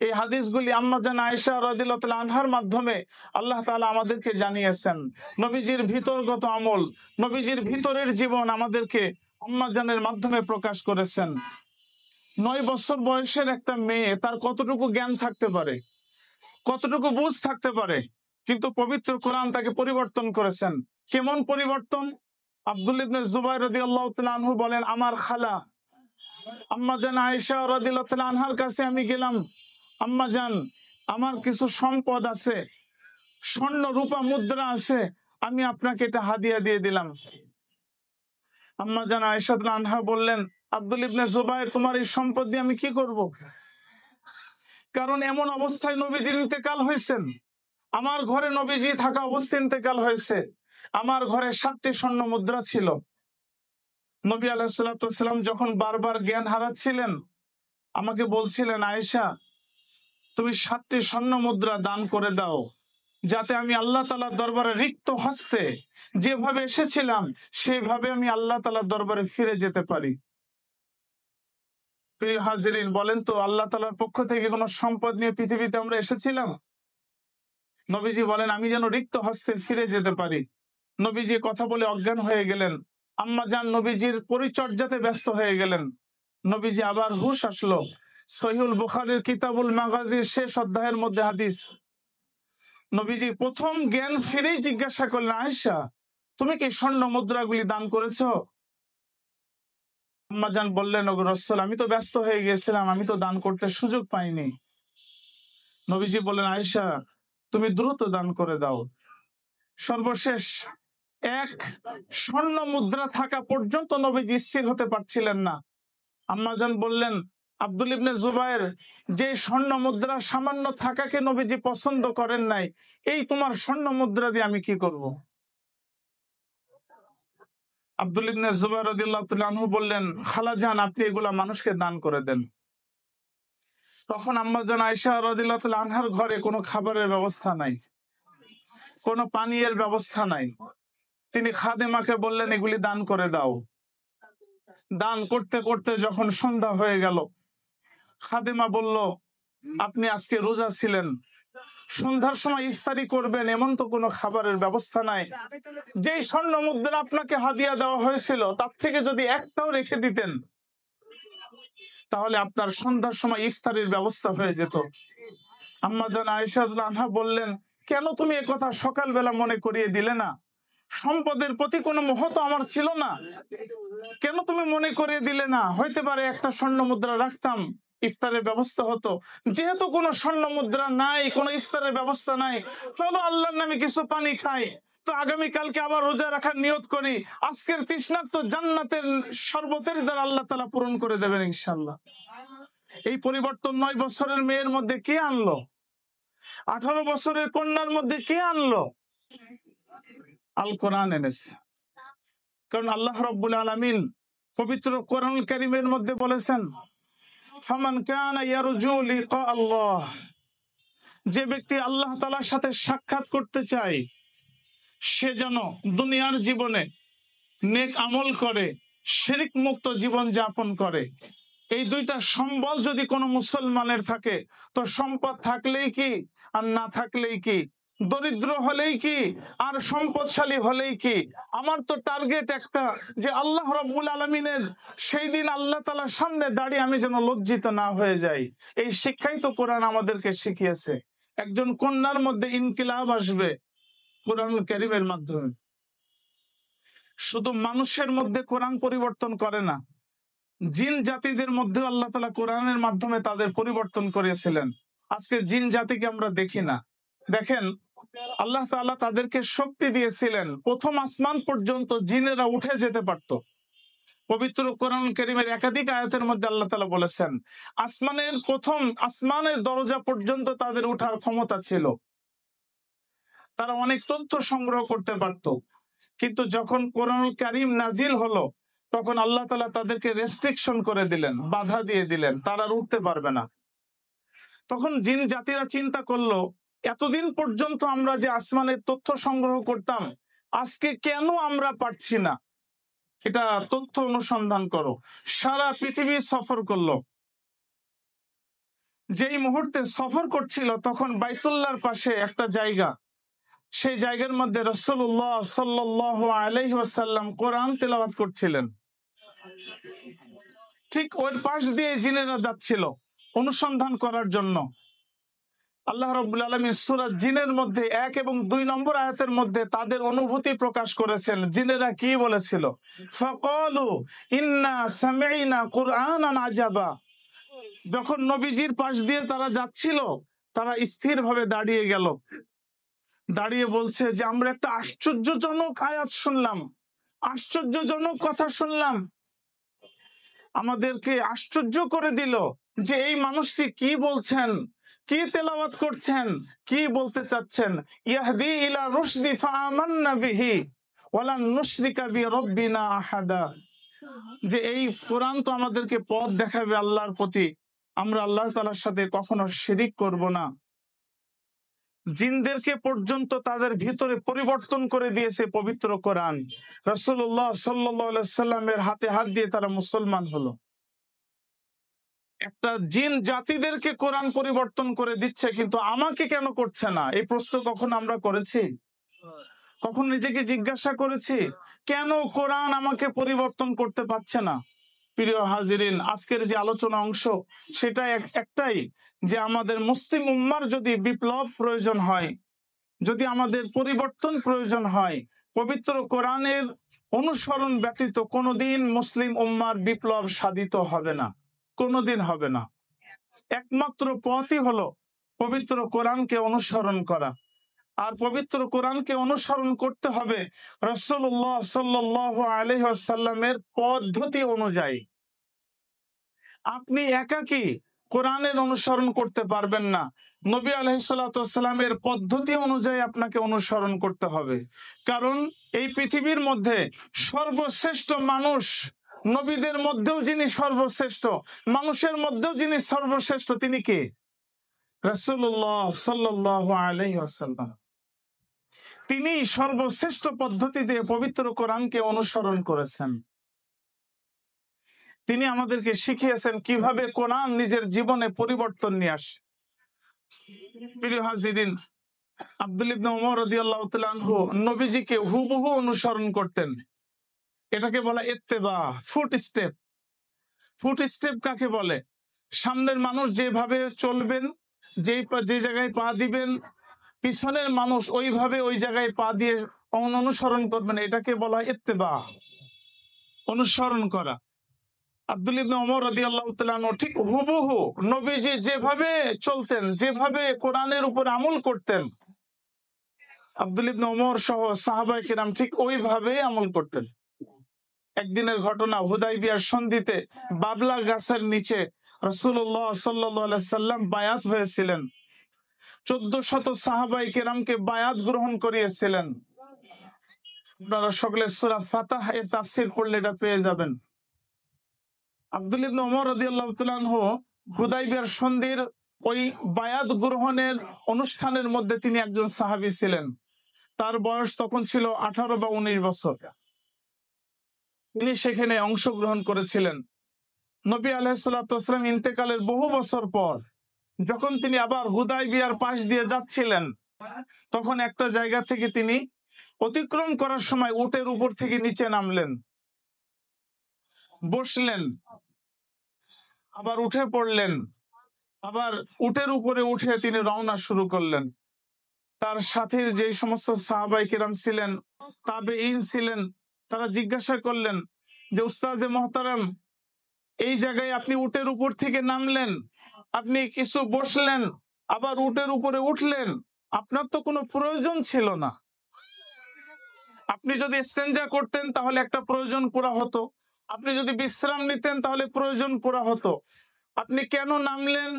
এই হাদিসগুলি আম্মা জান আয়েশা রাদিয়াল্লাহু তাআলা আনহার মাধ্যমে আল্লাহ তাআলা আমাদেরকে জানিয়েছেন। নবীজির ভিতরগত আমল, নবীজির ভিতরের জীবন আমাদেরকে আম্মা জানের মাধ্যমে প্রকাশ করেছেন। 9 বছর বয়সের একটা মেয়ে, তার কতটুকু জ্ঞান থাকতে পারে, কতটুকু বুঝ থাকতে পারে, কিন্তু পবিত্র কোরআন তাকে পরিবর্তন করেছেন। কেমন পরিবর্তন? আব্দুল্লাহ ইবনে জুবাইর রাদিয়াল্লাহু তাআলা আনহু বলেন, আমার খালা আম্মা জান আয়েশা রাদিয়াল্লাহু তাআলা আনহার কাছে আমি গেলাম, আম্মা জান আমার কিছু সম্পদ আছে, স্বর্ণ রূপা মুদ্রা আছে, আমি আপনাকে এটা হাদিয়া দিয়ে দিলাম। আম্মা জান আয়েশা রাদিয়াল্লাহু আনহা বললেন, আব্দুল্লাহ ইবনে জুবাইর তোমার এই সম্পদ দিয়ে আমি কি করব? কারণ এমন অবস্থায় নবীজির ইন্তেকাল হয়েছেন, আমার ঘরে নবীজি থাকা অবস্থায় ইন্তেকাল হয়েছে, আমার ঘরে 7টি স্বর্ণ মুদ্রা ছিল। নবী আলাইহিস সালাতু ওয়াস সালাম যখন বারবার জ্ঞান হারাচ্ছিলেন, আমাকে বলছিলেন, আয়েশা তুমি 7টি স্বর্ণ মুদ্রা দান করে দাও, যাতে আমি আল্লাহ তাআলার দরবারে রিক্ত হস্তে যেভাবে এসেছিলাম সেভাবে আমি আল্লাহ তাআলার দরবারে ফিরে যেতে পারি। প্রিয় হাজিরিন, বলেন তো আল্লাহ তাআলার পক্ষ থেকে কোনো সম্পদ নিয়ে পৃথিবীতে আমরা এসেছিলাম? নবীজি বলেন আমি যেন রিক্ত হস্তে ফিরে যেতে পারি। নবীজি কথা বলে অজ্ঞান হয়ে গেলেন। আম্মা জান নবীজির পরিচর্যাতে ব্যস্ত হয়ে গেলেন। নবীজি আবার হুশ আসলো। সহিহুল বুখারীর কিতাবুল মাগাজির শেষ অধ্যায়ের মধ্যে হাদিস, নবীজি প্রথম জ্ঞান ফিরেই জিজ্ঞাসা করলেন, আয়েশা তুমি কি স্বর্ণ মুদ্রাগুলি দান করেছো? আম্মা জান বললেন, ওগো রাসূল আমি তো ব্যস্ত হয়ে গিয়েছিলাম, আমি তো দান করতে সুযোগ পাইনি। নবীজি বললেন, আয়েশা তুমি দ্রুত দান করে দাও। সর্বশেষ এক স্বর্ণ মুদ্রা থাকা পর্যন্ত নবীজি স্থির হতে পারছিলেন না। আম্মা জান বললেন, আব্দুল ইবনে জুবায়ের যে স্বর্ণ মুদ্রা সামান্য থাকাকে নবীজি পছন্দ করেন নাই, এই তোমার স্বর্ণ মুদ্রা দিয়ে আমি কি করব? আব্দুল ইবনে জুবায়ের রাদিয়াল্লাহু তাআলা আনহু বললেন, খালাজান আপনি এগুলা মানুষকে দান করে দেন। তখন আম্মা জান আয়েশা রাদিয়াল্লাহু তাআলা আনহার ঘরে কোনো খাবারের ব্যবস্থা নাই, কোনো পানীয়ের ব্যবস্থা নাই। তিনি খাদেমাকে বললেন এগুলি দান করে দাও। দান করতে করতে যখন সন্ধ্যা হয়ে গেল, খাদেমা বলল, আপনি আজকে রোজা ছিলেন, সন্ধ্যার সময় ইফতারি করবেন, এমন তো কোনো খাবারের ব্যবস্থা নাই। যেই স্বর্ণ মুদ্রা আপনাকে হাদিয়া দেওয়া হয়েছিল তার থেকে যদি একটাও রেখে দিতেন, তাহলে আপনার সন্ধ্যার সময় ইফতারির ব্যবস্থা হয়ে যেত। আম্মা জান আয়েশা রাদিয়াল্লাহু আনহা বললেন, কেন তুমি এ কথা সকালবেলা মনে করিয়ে দিলে না? সম্পদের প্রতি কোনো মোহ তো আমার ছিল না, কেন তুমি মনে করিয়ে দিলে না? হইতে পারে একটা স্বর্ণ মুদ্রা রাখতাম, ইফতারের ব্যবস্থা হতো। যেহেতু কোনো স্বর্ণ মুদ্রা নাই, কোনো ইফতারের ব্যবস্থা নাই, চলো আল্লাহর নামে কিছু পানি খাই, তো আগামীকালকে আবার রোজা রাখার নিয়ত করি, আজকের তৃষ্ণার্ত জান্নাতের শরবতের দ্বারা আল্লাহ তাআলা পূরণ করে দেবেন ইনশাআল্লাহ। এই পরিবর্তন 9 বছরের মেয়ের মধ্যে কে আনলো? 18 বছরের কন্যার মধ্যে কে আনলো? আল কোরআন এনেছে। কারণ আল্লাহ রাব্বুল আলামিন পবিত্র কোরআনুল কারীমের মধ্যে বলেছেন, ফামান কানা ইয়ারজু লিকা আল্লাহ, যে ব্যক্তি আল্লাহ তাআলার সাথে সাক্ষাৎ করতে চায় সে যেন দুনিয়ার জীবনে নেক আমল করে, শিরক মুক্ত জীবন যাপন করে। এই দুইটা সম্বল যদি কোনো মুসলমানের থাকে, তো সম্পদ থাকলেই কি আর না থাকলেই কি, দরিদ্র হলেই কি আর সম্পদশালী হলেই কি, আমার তো টার্গেট একটা, যে আল্লাহ রাব্বুল আলামিনের সেই দিন আল্লাহ তাআলার সামনে দাঁড়িয়ে আমি যেন লজ্জিত না হয়ে যাই। এই শিক্ষাই তো কোরআন আমাদেরকে শিখিয়েছে। একজন কন্যার মধ্যে ইনকিলাব আসবে কোরআনুল কারীমের মাধ্যমে। শুধু মানুষের মধ্যে কোরআন পরিবর্তন করে না, জিন জাতিদের মধ্যে আল্লাহ তাআলা কোরআনের মাধ্যমে তাদের পরিবর্তন করেছিলেন। আজকে জিন জাতিকে আমরা দেখি না। দেখেন, আল্লাহ তাআলা তাদেরকে শক্তি দিয়েছিলেন, প্রথম আসমান পর্যন্ত জিনেরা উঠে যেতে পারত। পবিত্র কোরআন কারীমের একাধিক আয়াতের মধ্যে আল্লাহ তাআলা বলেছেন, আসমানের প্রথম আসমানের দরজা পর্যন্ত তাদের ওঠার ক্ষমতা ছিল, তারা অনেক তথ্য সংগ্রহ করতে পারত। কিন্তু যখন কোরআনুল কারীম নাজিল হলো, তখন আল্লাহ তাআলা তাদেরকে রেস্ট্রিকশন করে দিলেন, বাধা দিয়ে দিলেন, তারা আর উঠতে পারবে না। তখন জিন জাতিরা চিন্তা করলো, এতদিন পর্যন্ত আমরা যে আসমানের তথ্য সংগ্রহ করতাম, আজকে কেন আমরা পারছি না? এটা তথ্য অনুসন্ধান করো। সারা পৃথিবী সফর করলো। যেই মুহূর্তে সফর করছিল, তখন বাইতুল্লাহর পাশে একটা জায়গা, সেই জায়গার মধ্যে রাসূলুল্লাহ সাল্লাল্লাহু আলাইহি ওয়াসাল্লাম কোরআন তেলাওয়াত করছিলেন। ঠিক ওর পাশ দিয়ে জিনেরা যাচ্ছিল অনুসন্ধান করার জন্য। আল্লাহ রাব্বুল আলামিন সূরা জিনের মধ্যে 1 এবং 2 নম্বর আয়াতের মধ্যে তাদের অনুভূতি প্রকাশ করেছেন। জিনেরা কি বলেছিল? ফাকালু ইন্না সামি'না কুরআনান আজাবা। যখন নবীজির পাশ দিয়ে তারা যাচ্ছিল, তারা স্থিরভাবে দাঁড়িয়ে গেল, দাঁড়িয়ে বলছে যে আমরা একটা আশ্চর্যজনক আয়াত শুনলাম, আশ্চর্যজনক কথা শুনলাম, আমাদেরকে আশ্চর্য করে দিল যে এই মানুষটি কি বলছেন, কি তেলাওয়াত করছেন, কি বলতে চাচ্ছেন। ইয়াহদি ইলা রুশদি ফাআমান্না বিহি ওয়ালান নুশরিকা বিরাব্বিনা আহাদা, যে এই কোরআন তো আমাদেরকে পথ দেখাবে আল্লাহর প্রতি, আমরা আল্লাহ তাআলার সাথে কখনো শিরিক করব না। জিনদেরকে পর্যন্ত তাদের ভিতরে পরিবর্তন করে দিয়েছে পবিত্র কোরআন। রাসূলুল্লাহ সাল্লাল্লাহু আলাইহি সাল্লামের হাতে হাত দিয়ে তারা মুসলমান হলো। একটা জিন জাতিদেরকে কোরআন পরিবর্তন করে দিচ্ছে, কিন্তু আমাকে কেন করছে না? এই প্রশ্ন কখন আমরা করেছি? কখন নিজেকে জিজ্ঞাসা করেছি কেন কোরআন আমাকে পরিবর্তন করতে পারছে না? প্রিয় হাজিরিন, আজকের যে আলোচনা অংশ সেটা একটাই, যে আমাদের মুসলিম উম্মার যদি বিপ্লব প্রয়োজন হয়, যদি আমাদের পরিবর্তন প্রয়োজন হয়, পবিত্র কোরআনের অনুসরণ ব্যতীত কোনোদিন মুসলিম উম্মার বিপ্লব সাধিত হবে না, কোনোদিন হবে না। একমাত্র পথই হলো পবিত্র কোরআনকে অনুসরণ করা। আর পবিত্র কোরআনকে অনুসরণ করতে হবে রাসূলুল্লাহ সাল্লাল্লাহু আলাইহি ওয়াসাল্লামের পদ্ধতি অনুযায়ী। আপনি একাকী কোরআনের অনুসরণ করতে পারবেন না, নবী আলাইহিস সালাতু ওয়াসসালামের পদ্ধতি অনুযায়ী আপনাকে অনুসরণ করতে হবে। কারণ এই পৃথিবীর মধ্যে সর্বশ্রেষ্ঠ মানুষ, নবীদের মধ্যেও যিনি সর্বশ্রেষ্ঠ, মানুষের মধ্যেও যিনি সর্বশ্রেষ্ঠ, তিনি কে? রাসূলুল্লাহ সাল্লাল্লাহু আলাইহি ওয়াসাল্লাম। তিনি সর্বশ্রেষ্ঠ পদ্ধতিতে পবিত্র কোরআনকে অনুসরণ করেছেন। তিনি আমাদেরকে শিখিয়েছেন কিভাবে কোরআন নিজের জীবনে পরিবর্তন নিয়ে আসে। প্রিয় হাজিরিন, আব্দুল্লাহ ইবনে ওমর রাদিয়াল্লাহু তাআলা আনহু নবীজিকে হুবহু অনুসরণ করতেন। এটাকে বলা ইত্তেবা, ফুট স্টেপ। ফুট স্টেপ কাকে বলে? সামনের মানুষ যেভাবে চলবেন, যে জায়গায় পা দিবেন, পিছনের মানুষ ওইভাবে ওই জায়গায় পা দিয়ে অনুসরণ করবেন, এটাকে বলা ইত্তেবা, অনুসরণ করা। আব্দুল ইবনে ওমর রাদিয়াল্লাহু তাআলা আনহু ঠিক হুবহু নবীজি যেভাবে চলতেন, যেভাবে কোরআনের উপর আমল করতেন, আব্দুল ইবনে ওমর সহ সাহাবায়ে কেরাম ঠিক ওইভাবে আমল করতেন। একদিনের ঘটনা, হুদাইবিয়ার সন্ধিতে বাবলা গাছের নিচে রাসূলুল্লাহ সাল্লাল্লাহু আলাইহি সাল্লাম বায়াত হয়েছিলেন। 1400 সাহাবায়ে কেরামকে বায়াত গ্রহণ করিয়েছিলেন। আপনারা সকলে সূরা ফাতাহ এর তাফসীর পড়লে এটা পেয়ে যাবেন। আব্দুল ইবনে ওমর রাদিয়াল্লাহু তাআলা আনহু হুদাইবিয়ার সন্ধির ওই বায়াত গ্রহণের অনুষ্ঠানের মধ্যে তিনি একজন সাহাবী ছিলেন। তার বয়স তখন ছিল 18 বা 19 বছর। তিনি সেখানে অংশগ্রহণ করেছিলেন। নবী আলাইহিস সালাতু ওয়াস সালাম ইন্তেকালের বহু বছর পর যখন তিনি আবার হুদাইবিয়ার পাশ দিয়ে যাচ্ছিলেন, তখন একটা জায়গা থেকে তিনি অতিক্রম করার সময় উটের উপর থেকে নিচে নামলেন, বসলেন, আবার উঠে পড়লেন, আবার উটের উপরে উঠে তিনি রওনা শুরু করলেন। তার সাথে যে সমস্ত সাহাবায়ে কেরাম ছিলেন, তাবেঈন ছিলেন, তারা জিজ্ঞাসা করলেন যে উস্তাজে মুহতারাম, এই জায়গায় আপনি উটের উপর থেকে নামলেন, আপনি কিছু বসলেন, আবার উটের উপরে উঠলেন, আপনার তো কোনো প্রয়োজন ছিল না। আপনি যদি ইস্তেনজা করতেন তাহলে একটা প্রয়োজন পুরা হতো, আপনি যদি বিশ্রাম নিতেন তাহলে প্রয়োজন পুরা হতো। আপনি কেন নামলেন,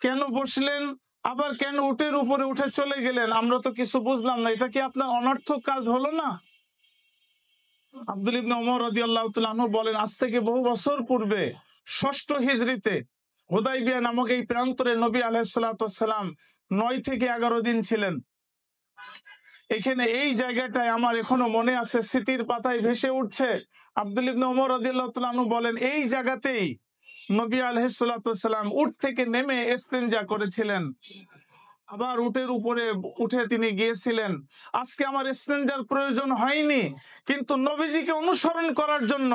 কেন বসলেন, আবার কেন উটের উপরে উঠে চলে গেলেন? আমরা তো কিছু বুঝলাম না। এটা কি আপনার অনর্থক কাজ হলো না? আব্দুল ইবনে ওমর রাদিয়াল্লাহু তাআলা আনহু বলেন, আজ থেকে বহু বছর পূর্বে ৬ষ্ঠ হিজরিতে হুদাইবিয়া নামক এই প্রান্তরে নবী আলাইহিস সালাতু ওয়াস সালাম ৯ থেকে 11 দিন ছিলেন। এখানে এই জায়গাটায় আমার এখনো মনে আছে, স্মৃতির পাতায় ভেসে উঠছে। আব্দুল ইবনে ওমর রাদিয়াল্লাহু তাআলা আনহু বলেন, এই জায়গাতেই নবী আলাইহিস সালাতু ওয়াস সালাম উট থেকে নেমে ইস্তেনজা করেছিলেন, আবার উটের উপরে উঠে তিনি গিয়েছিলেন। আজকে আমার ইস্তেনজার প্রয়োজন হয়নি, কিন্তু নবীজিকে অনুসরণ করার জন্য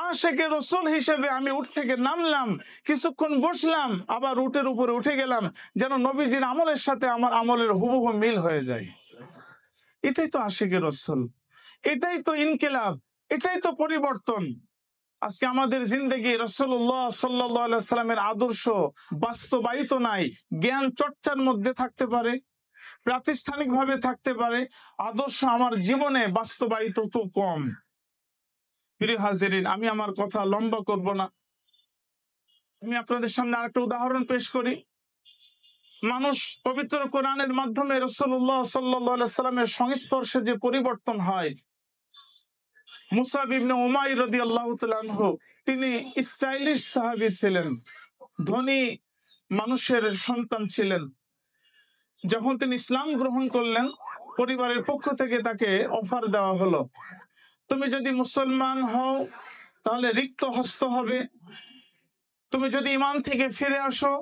আশিকে রাসূল হিসেবে আমি উট থেকে নামলাম, কিছুক্ষণ বসলাম, আবার উটের উপরে উঠে গেলাম, যেন নবীজির আমলের সাথে আমার আমলের হুবহু মিল হয়ে যায়। এটাই তো আশিকে রাসূল, এটাই তো ইনকিলাব, এটাই তো পরিবর্তন। আজকে আমাদের জিন্দেগি রাসূলুল্লাহ সাল্লাল্লাহু আলাইহি সাল্লামের আদর্শ বাস্তবায়িত নাই। জ্ঞান চর্চার মধ্যে থাকতে পারে, প্রাতিষ্ঠানিকভাবে থাকতে পারে, আদর্শ আমার জীবনে বাস্তবায়িত তো কম। প্রিয় হাজিরিন, আমি আমার কথা লম্বা করব না। আমি আপনাদের সামনে আরেকটা উদাহরণ পেশ করি। মানুষ পবিত্র কোরআনের মাধ্যমে রাসূলুল্লাহ সাল্লাল্লাহু আলাইহি সাল্লামের সংস্পর্শে যে পরিবর্তন হয়। মুসাব ইবনে উমাইর রাদিয়াল্লাহু তাআলা আনহু তিনি স্টাইলিশ সাহাবী ছিলেন, ধনী মানুষের সন্তান ছিলেন। যখন তিনি ইসলাম গ্রহণ করলেন, পরিবারের পক্ষ থেকে তাকে অফার দেওয়া হলো, তুমি যদি মুসলমান হও তাহলে রিক্ত হস্ত হবে, তুমি যদি ঈমান থেকে ফিরে আসো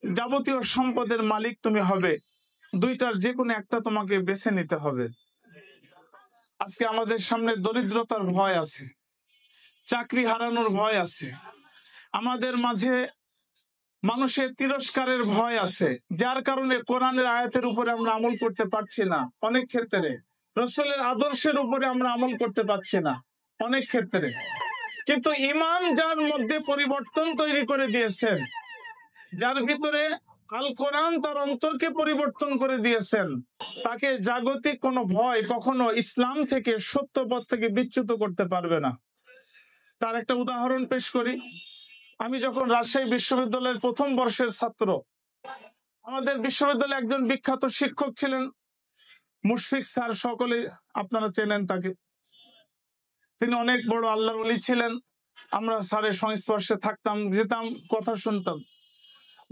যাবতীয় সম্পদের মালিক তুমি হবে, দুইটার যে কোনো একটা তোমাকে বেছে নিতে হবে। আজকে আমাদের সামনে দরিদ্রতার ভয় আছে, চাকরি হারানোর ভয় আছে, আমাদের মাঝে মানুষের তিরস্কারের ভয় আছে, যার কারণে কোরআনের আয়াতের উপরে আমরা আমল করতে পারছি না। অনেক ক্ষেত্রে রাসূলের আদর্শের উপরে আমরা আমল করতে পারছি না অনেক ক্ষেত্রে। কিন্তু ঈমান যার মধ্যে পরিবর্তন তৈরি করে দিয়েছেন, যার ভিতরে আল কোরআন তার অন্তরকে পরিবর্তন করে দিয়েছেন, তাকে জাগতিক কোনো ভয় কখনো ইসলাম থেকে, সত্য পথ থেকে বিচ্যুত করতে পারবে না। তার একটা উদাহরণ পেশ করি। আমি যখন রাজশাহী বিশ্ববিদ্যালয়ের প্রথম বর্ষের ছাত্র, আমাদের বিশ্ববিদ্যালয়ে একজন বিখ্যাত শিক্ষক ছিলেন মুশফিক স্যার, সকলে আপনারা চেনেন তাকে। তিনি অনেক বড় আল্লাহর ওলি ছিলেন। আমরা স্যারের সংস্পর্শে থাকতাম, যেতাম, কথা শুনতাম।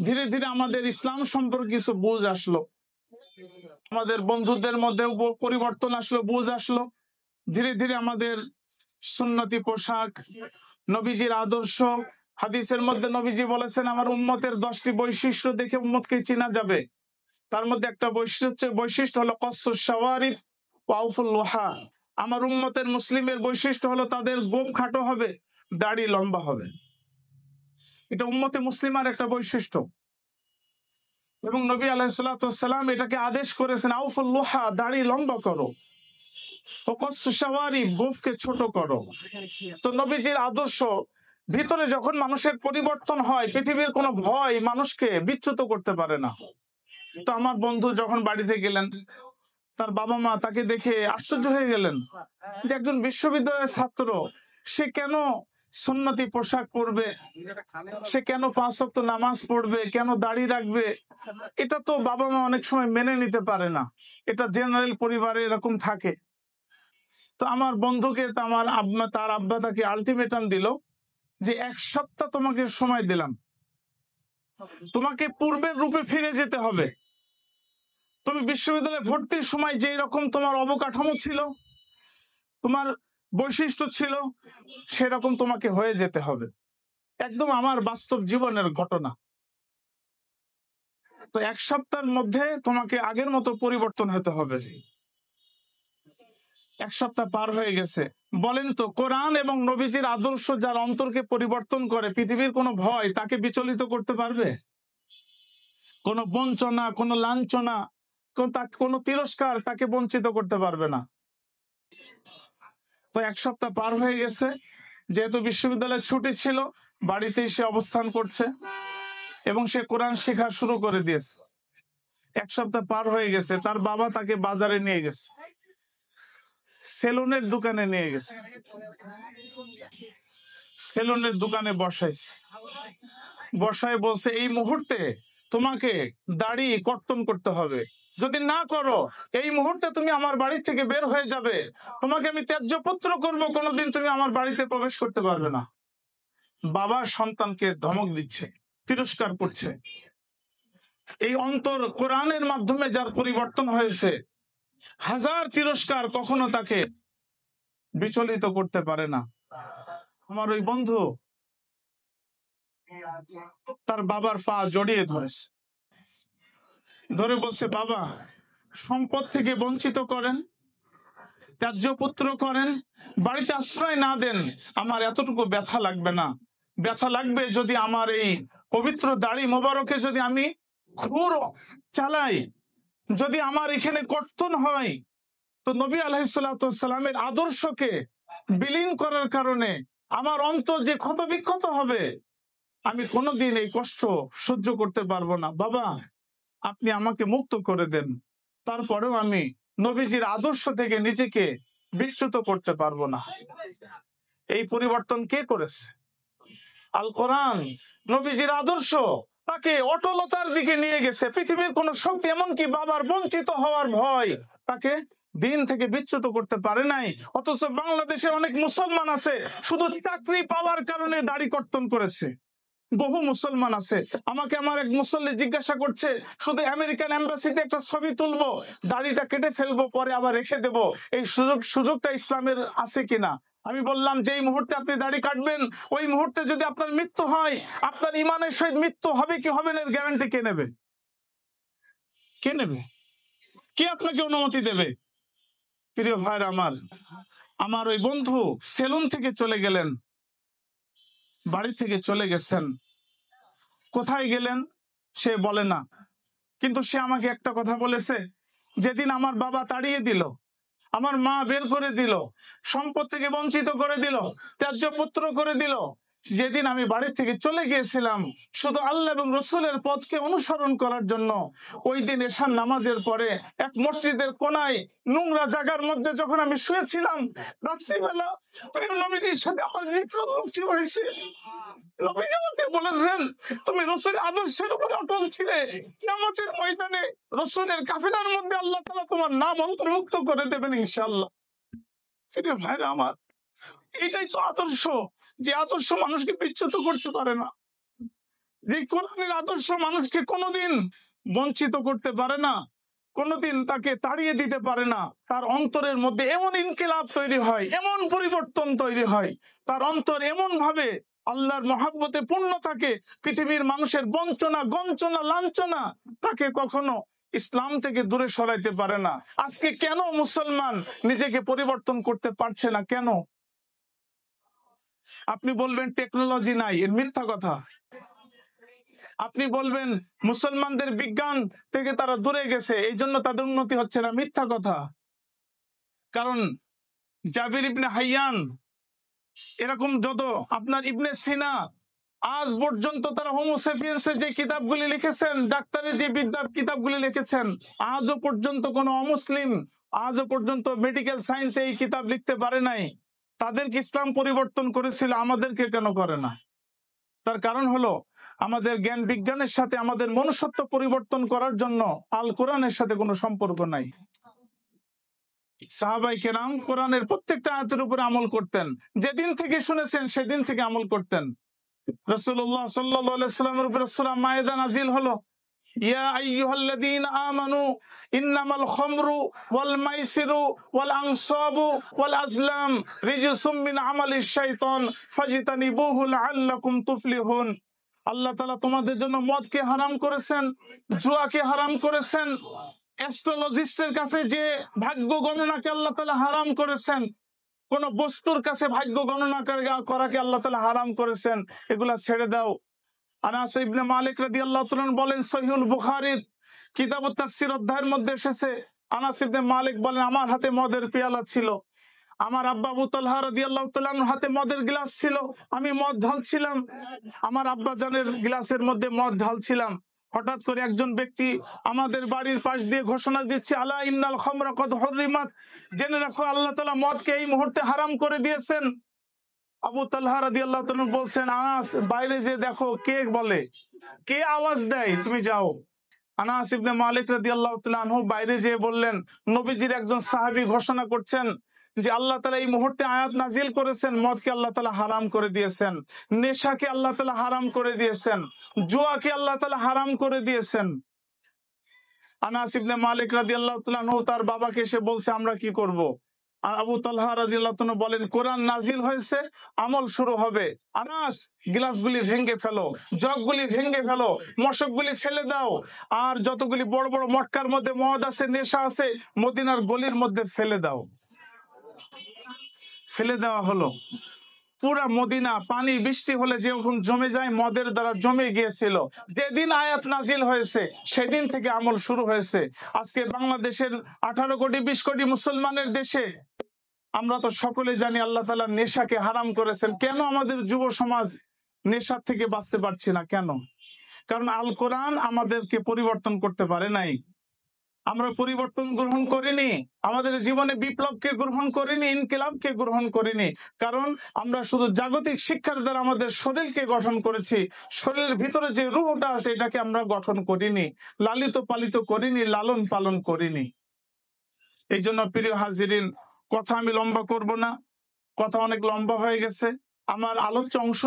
ধীরে ধীরে আমাদের ইসলাম সম্পর্কে কিছু বুঝ আসলো, আমাদের বন্ধুদের মধ্যেও পরিবর্তন আসলো, বুঝ আসলো। ধীরে ধীরে আমাদের সুন্নতি পোশাক, নবীজির আদর্শ, হাদিসের মধ্যে নবীজি বলেছেন আমার উম্মতের 10টি বৈশিষ্ট্য দেখে উম্মতকে চেনা যাবে। তার মধ্যে একটা বৈশিষ্ট্য হলো কসসুস শাওয়ারিব ওয়া আউফুল লুহা। আমার উম্মতের মুসলিমের বৈশিষ্ট্য হলো তাদের গোঁফ খাটো হবে, দাড়ি লম্বা হবে। এটা উম্মতে মুসলিমার একটা বৈশিষ্ট্য। এবং নবী আলাইহিস সালাতু ওয়াস সালাম এটাকে আদেশ করেছেন, আউফুল লুহা, দাড়ি লম্বা করো, ও কসসুস শাওয়ারিব, গোঁফকে ছোট করো। তো নবীজির আদর্শ ভিতরে যখন মানুষের পরিবর্তন হয়, পৃথিবীর কোনো ভয় মানুষকে বিচ্যুত করতে পারে না। তো আমার বন্ধু যখন বাড়িতে গেলেন, তার বাবা মা তাকে দেখে আশ্চর্য হয়ে গেলেন যে একজন বিশ্ববিদ্যালয়ের ছাত্র, সে কেন সুন্নতি পোশাক পরবে, সে কেন 5 ওয়াক্ত নামাজ পড়বে, কেন দাড়ি রাখবে। এটা তো বাবা মা অনেক সময় মেনে নিতে পারে না, এটা জেনারেল পরিবারে এরকম থাকে। তো আমার বন্ধুকে তার আব্বা তাকে আলটিমেটাম দিল যে 1 সপ্তাহ তোমাকে সময় দিলাম, তোমাকে পূর্বের রূপে ফিরে যেতে হবে। তুমি বিশ্ববিদ্যালয়ে ভর্তির সময় যেই রকম তোমার অবকাঠামো ছিল, তোমার বৈশিষ্ট্য ছিল, সেরকম তোমাকে হয়ে যেতে হবে। একদম আমার বাস্তব জীবনের ঘটনা। তো 1 সপ্তাহের মধ্যে তোমাকে আগের মতো পরিবর্তন হতে হবে। 1 সপ্তাহ পার হয়ে গেছে। বলেন তো, কোরআন এবং নবীজির আদর্শ যার অন্তরকে পরিবর্তন করে, পৃথিবীর কোনো ভয় তাকে বিচলিত করতে পারবে? কোনো বঞ্চনা, কোনো লাঞ্ছনা, কোনো তিরস্কার তাকে বঞ্চিত করতে পারবে না। তো 1 সপ্তাহ পার হয়ে গেছে, যেহেতু বিশ্ববিদ্যালয়ের ছুটি ছিল, বাড়িতেই সে অবস্থান করছে এবং সে কোরআন শেখা শুরু করে দিয়েছে। 1 সপ্তাহ পার হয়ে গেছে, তার বাবা তাকে বাজারে নিয়ে গেছে, সেলুনের দোকানে নিয়ে গেছে, সেলুনের দোকানে বসাইছে, বসায় বলছে এই মুহূর্তে তোমাকে দাড়ি কর্তন করতে হবে, যদি না করো এই মুহূর্তে তুমি আমার বাড়ি থেকে বের হয়ে যাবে, তোমাকে আমি ত্যায্য পুত্র করবো, কোনোদিন তুমি আমার বাড়িতে প্রবেশ করতে পারবে না। বাবা সন্তানকে ধমক দিচ্ছে, তিরস্কার করছে। এই অন্তর কোরআনের মাধ্যমে যার পরিবর্তন হয়েছে, হাজার তিরস্কার কখনো তাকে বিচলিত করতে পারে না। আমার ওই বন্ধু তার বাবার পা জড়িয়ে ধরেছে, ধরে বলছে, বাবা সম্পদ থেকে বঞ্চিত করেন, ত্যায্য পুত্র করেন, বাড়িতে আশ্রয় না দেন, আমার এতটুকু ব্যথা লাগবে না। ব্যথা লাগবে যদি আমার এই পবিত্র দাড়ি মোবারকে যদি আমি খুর চালাই, যদি আমার এখানে কর্তন হয়। তো নবী আলাইহিসসালামের আদর্শকে বিলীন করার কারণে আমার অন্তর যে ক্ষত বিক্ষত হবে, আমি কোনোদিন এই কষ্ট সহ্য করতে পারবো না। বাবা আপনি আমাকে মুক্ত করে দেন, তারপরেও আমি নবীজির আদর্শ থেকে নিজেকে বিচ্যুত করতে পারবো না। এই পরিবর্তন কে করেছে? আল কোরআন, নবীজির আদর্শ তাকে অটলতার দিকে নিয়ে গেছে। পৃথিবীর কোন শক্তি, এমনকি বাবার বঞ্চিত হওয়ার ভয়, তাকে দিন থেকে বিচ্যুত করতে পারে নাই। অথচ বাংলাদেশের অনেক মুসলমান আছে শুধু চাকরি পাওয়ার কারণে দাড়ি কর্তন করেছে। বহু মুসলমান আছে। আমাকে আমার এক মুসল্লি জিজ্ঞাসা করছে, শুধু আমেরিকান এম্বাসিতে একটা ছবি তুলবো, দাড়িটা কেটে ফেলবো, পরে আবার রেখে দেব, এই সুযোগটা ইসলামের আছে কিনা? আমি বললাম, যেই মুহূর্তে আপনি দাড়ি কাটবেন, ওই মুহূর্তে যদি আপনার মৃত্যু হয়, আপনার ইমানের সহিত মৃত্যু হবে কি হবে না এর গ্যারান্টি কে নেবে? কে নেবে? কে আপনাকে অনুমতি দেবে? প্রিয় ভাইরা আমার ওই বন্ধু সেলুন থেকে চলে গেলেন, বাড়ি থেকে চলে গেছেন। কোথায় গেলেন সে বলে না, কিন্তু সে আমাকে একটা কথা বলেছে, যেদিন আমার বাবা তাড়িয়ে দিল, আমার মা বের করে দিল, সম্পদ থেকে বঞ্চিত করে দিল, ত্যায্য পুত্র করে দিল, যেদিন আমি বাড়ি থেকে চলে গিয়েছিলাম শুধু আল্লাহ এবং রসুলের পথকে অনুসরণ করার জন্য, ওই দিন এশার নামাজের পরে এক মসজিদের কোনায় নোংরা জায়গার মধ্যে যখন আমি শুয়েছিলাম, রাত্রিবেলা নবীজির সাথে আমার মুখোমুখি হয়েছে। নবীজি আমাকে বলেছেন, তুমি রসুলের আদর্শের উপরে অটল ছিলে, কিয়ামতের ময়দানে রসুলের কাফেলার মধ্যে আল্লাহ তাআলা তোমার নাম অন্তর্ভুক্ত করে দেবেন ইনশাআল্লাহ। এটা ভাইরা আমার, এটাই তো আদর্শ, যে আদর্শ মানুষকে বিচ্যুত করতে পারে না। যে কোরআনের আদর্শ মানুষকে কোনোদিন বঞ্চিত করতে পারে না, কোনোদিন তাকে তাড়িয়ে দিতে পারে না। তার অন্তরের মধ্যে এমন ইনকিলাব তৈরি হয়, এমন পরিবর্তন তৈরি হয়, তার অন্তর এমন ভাবে আল্লাহর মহাব্বতে পূর্ণ থাকে, পৃথিবীর মানুষের বঞ্চনা, গঞ্চনা, লাঞ্ছনা তাকে কখনো ইসলাম থেকে দূরে সরাইতে পারে না। আজকে কেন মুসলমান নিজেকে পরিবর্তন করতে পারছে না? কেন? আপনি বলবেন টেকনোলজি নাই, এর মিথ্যা কথা। আপনি বলবেন মুসলমানদের বিজ্ঞান থেকে তারা দূরে গেছে, এই জন্য তাদের উন্নতি হচ্ছে না, মিথ্যা কথা। কারণ জাবির ইবনে হাইয়ান এরকম যত আপনার ইবনে সিনা আজ পর্যন্ত তারা হোমোসেপিয়েন্সের যে কিতাবগুলি লিখেছেন, ডাক্তারের যে বিদ্যা কিতাবগুলি লিখেছেন, আজও পর্যন্ত কোনো অমুসলিম আজও পর্যন্ত মেডিকেল সায়েন্স এই কিতাব লিখতে পারে নাই। তাদেরকে ইসলাম পরিবর্তন করেছিল, আমাদেরকে কেন করে না? তার কারণ হলো আমাদের জ্ঞান বিজ্ঞানের সাথে আমাদের মনুষ্যত্ব পরিবর্তন করার জন্য আল কোরআনের সাথে কোনো সম্পর্ক নাই। সাহাবায়ে কেরাম কোরআনের প্রত্যেকটা আয়াতের উপরে আমল করতেন, যেদিন থেকে শুনেছেন সেদিন থেকে আমল করতেন। রাসূলুল্লাহ সাল্লাল্লাহু আলাইহি ওয়াসাল্লামের উপরে সূরা মায়েদা নাজিল হলো, ইয়া আইয়ুহাল্লাযীনা আমানু ইন্নামাল খামরু ওয়াল মাইসিরু ওয়াল আনসাবু ওয়াল আজলাম রিজসুম মিন আমালিশ শাইতান ফাজতানিবুহু লাআল্লাকুম তুফলিহুন। আল্লাহ তাআলা তোমাদের জন্য মদকে হারাম করেছেন, জুয়াকে হারাম করেছেন, অ্যাস্ট্রোলজিস্টের কাছে যে ভাগ্য গণনাকে আল্লাহ তাআলা হারাম করেছেন, কোন বস্তুর কাছে ভাগ্য গণনা করাকে আল্লাহ তাআলা হারাম করেছেন, এগুলা ছেড়ে দাও। আনাস ইবনে মালিক রাদিয়াল্লাহু তাআলা বলেন, সহিহুল বুখারীর কিতাবুত তাফসীর অধ্যায়ের মধ্যে এসেছে, আনাস ইবনে মালিক বলেন, আমার হাতে মদের পেয়ালা ছিল, আমার আব্বা আবু তালহা রাদিয়াল্লাহু তাআলার হাতে মদের গ্লাস ছিল, আমি মদ ঢালছিলাম, আমার আব্বা জানের গ্লাসের মধ্যে মদ ঢালছিলাম। হঠাৎ করে একজন ব্যক্তি আমাদের বাড়ির পাশ দিয়ে ঘোষণা দিচ্ছে, আলা ইন্নাল খামরা কদ হুররিমাত, জেনে রাখো আল্লাহ তাআলা মদকে এই মুহূর্তে হারাম করে দিয়েছেন। আবু তালহা রাদিয়াল্লাহু তাআলা বলছেন, আনাস বাইরে যে দেখো কে বলে, কে আওয়াজ দেয়, তুমি যাও। আনাস ইবনে মালিক রাদিয়াল্লাহু তাআলা আনহু বাইরে যেয়ে বললেন, নবীজির একজন সাহাবী ঘোষণা করছেন যে আল্লাহ তাআলা এই মুহূর্তে আয়াত নাজিল করেছেন, মদকে আল্লাহ তাআলা হারাম করে দিয়েছেন, নেশাকে আল্লাহ তাআলা হারাম করে দিয়েছেন, জুয়াকে আল্লাহ তাআলা হারাম করে দিয়েছেন। আনাস ইবনে মালিক রাদিয়াল্লাহু তাআলা আনহু তার বাবাকে এসে বলছে, আমরা কি করব? আর আবু তালহা রাদিয়াল্লাহু তাআলা বলেন, কোরআন নাজিল হয়েছে, আমল শুরু হবে। আনাস গ্লাসগুলি ভেঙে ফেলো, জগগুলি ভেঙে ফেলো, মশকগুলি ফেলে দাও, আর যতগুলি বড় বড় মটকার মধ্যে মদ আছে, নেশা আছে, মদিনার গলির মধ্যে ফেলে দাও। ফেলে দেওয়া হলো। পুরা মদিনা পানি বৃষ্টি হলে যেরকম জমে যায়, মদের দ্বারা জমে গিয়েছিল। যেদিন আয়াত নাজিল হয়েছে সেদিন থেকে আমল শুরু হয়েছে। আজকে বাংলাদেশের 18 কোটি 20 কোটি মুসলমানের দেশে আমরা তো সকলে জানি আল্লাহ তাআলা নেশাকে হারাম করেছেন। কেন আমাদের যুব সমাজ নেশার থেকে বাঁচতে পারছি না? কেন? কারণ আল কোরআন আমাদেরকে পরিবর্তন করতে পারে নাই। আমরা পরিবর্তন গ্রহণ করিনি, আমাদের জীবনে বিপ্লবকে গ্রহণ করিনি, ইনকিলাবকে গ্রহণ করিনি। কারণ আমরা শুধু জাগতিক শিক্ষার দ্বারা আমাদের শরীরকে গঠন করেছি, শরীরের ভিতরে যে রূহটা আছে এটাকে আমরা গঠন করিনি, লালিত পালিত করিনি, লালন পালন করিনি। এই জন্য প্রিয় হাজিরিন, কথা আমি লম্বা করব না, কথা অনেক লম্বা হয়ে গেছে। আমার আলোচ্য অংশ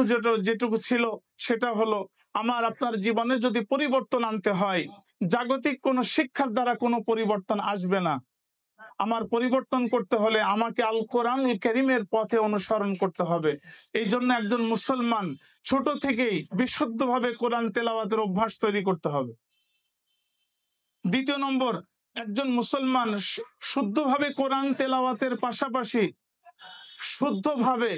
যেটুকু ছিল সেটা হলো, আমার আপনার জীবনে যদি পরিবর্তন আনতে হয়, জাগতিক কোনো শিক্ষার দ্বারা কোনো পরিবর্তন আসবে না। আমার পরিবর্তন করতে হলে আমাকে আল কোরআনুল কারীমের পথে অনুসরণ করতে হবে। এই জন্য একজন মুসলমান ছোট থেকেই বিশুদ্ধভাবে কোরআন তেলাওয়াতের অভ্যাস তৈরি করতে হবে। দ্বিতীয় নম্বর, একজন মুসলমান শুদ্ধভাবে কোরআন তেলাওয়াতের পাশাপাশি শুদ্ধভাবে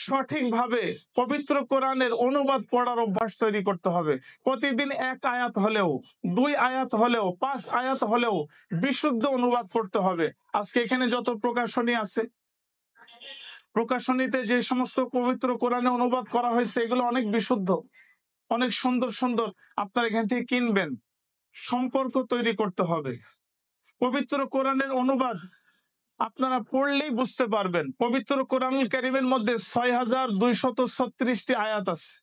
সঠিকভাবে পবিত্র কোরআনের অনুবাদ পড়ার অভ্যাস তৈরি করতে হবে। প্রতিদিন 1 আয়াত হলেও, 2 আয়াত হলেও, 5 আয়াত হলেও বিশুদ্ধ অনুবাদ পড়তে হবে। আজকে এখানে যত প্রকাশনী আছে, প্রকাশনীতে যে সমস্ত পবিত্র কোরআনে অনুবাদ করা হয়েছে এগুলো অনেক বিশুদ্ধ, অনেক সুন্দর সুন্দর। আপনারা এখান থেকে কিনবেন। সম্পর্ক তৈরি করতে হবে। পবিত্র কোরআনের অনুবাদ আপনারা পড়লেই বুঝতে পারবেন। পবিত্র কোরআনুল কারীমের মধ্যে 6236টি আয়াত আছে,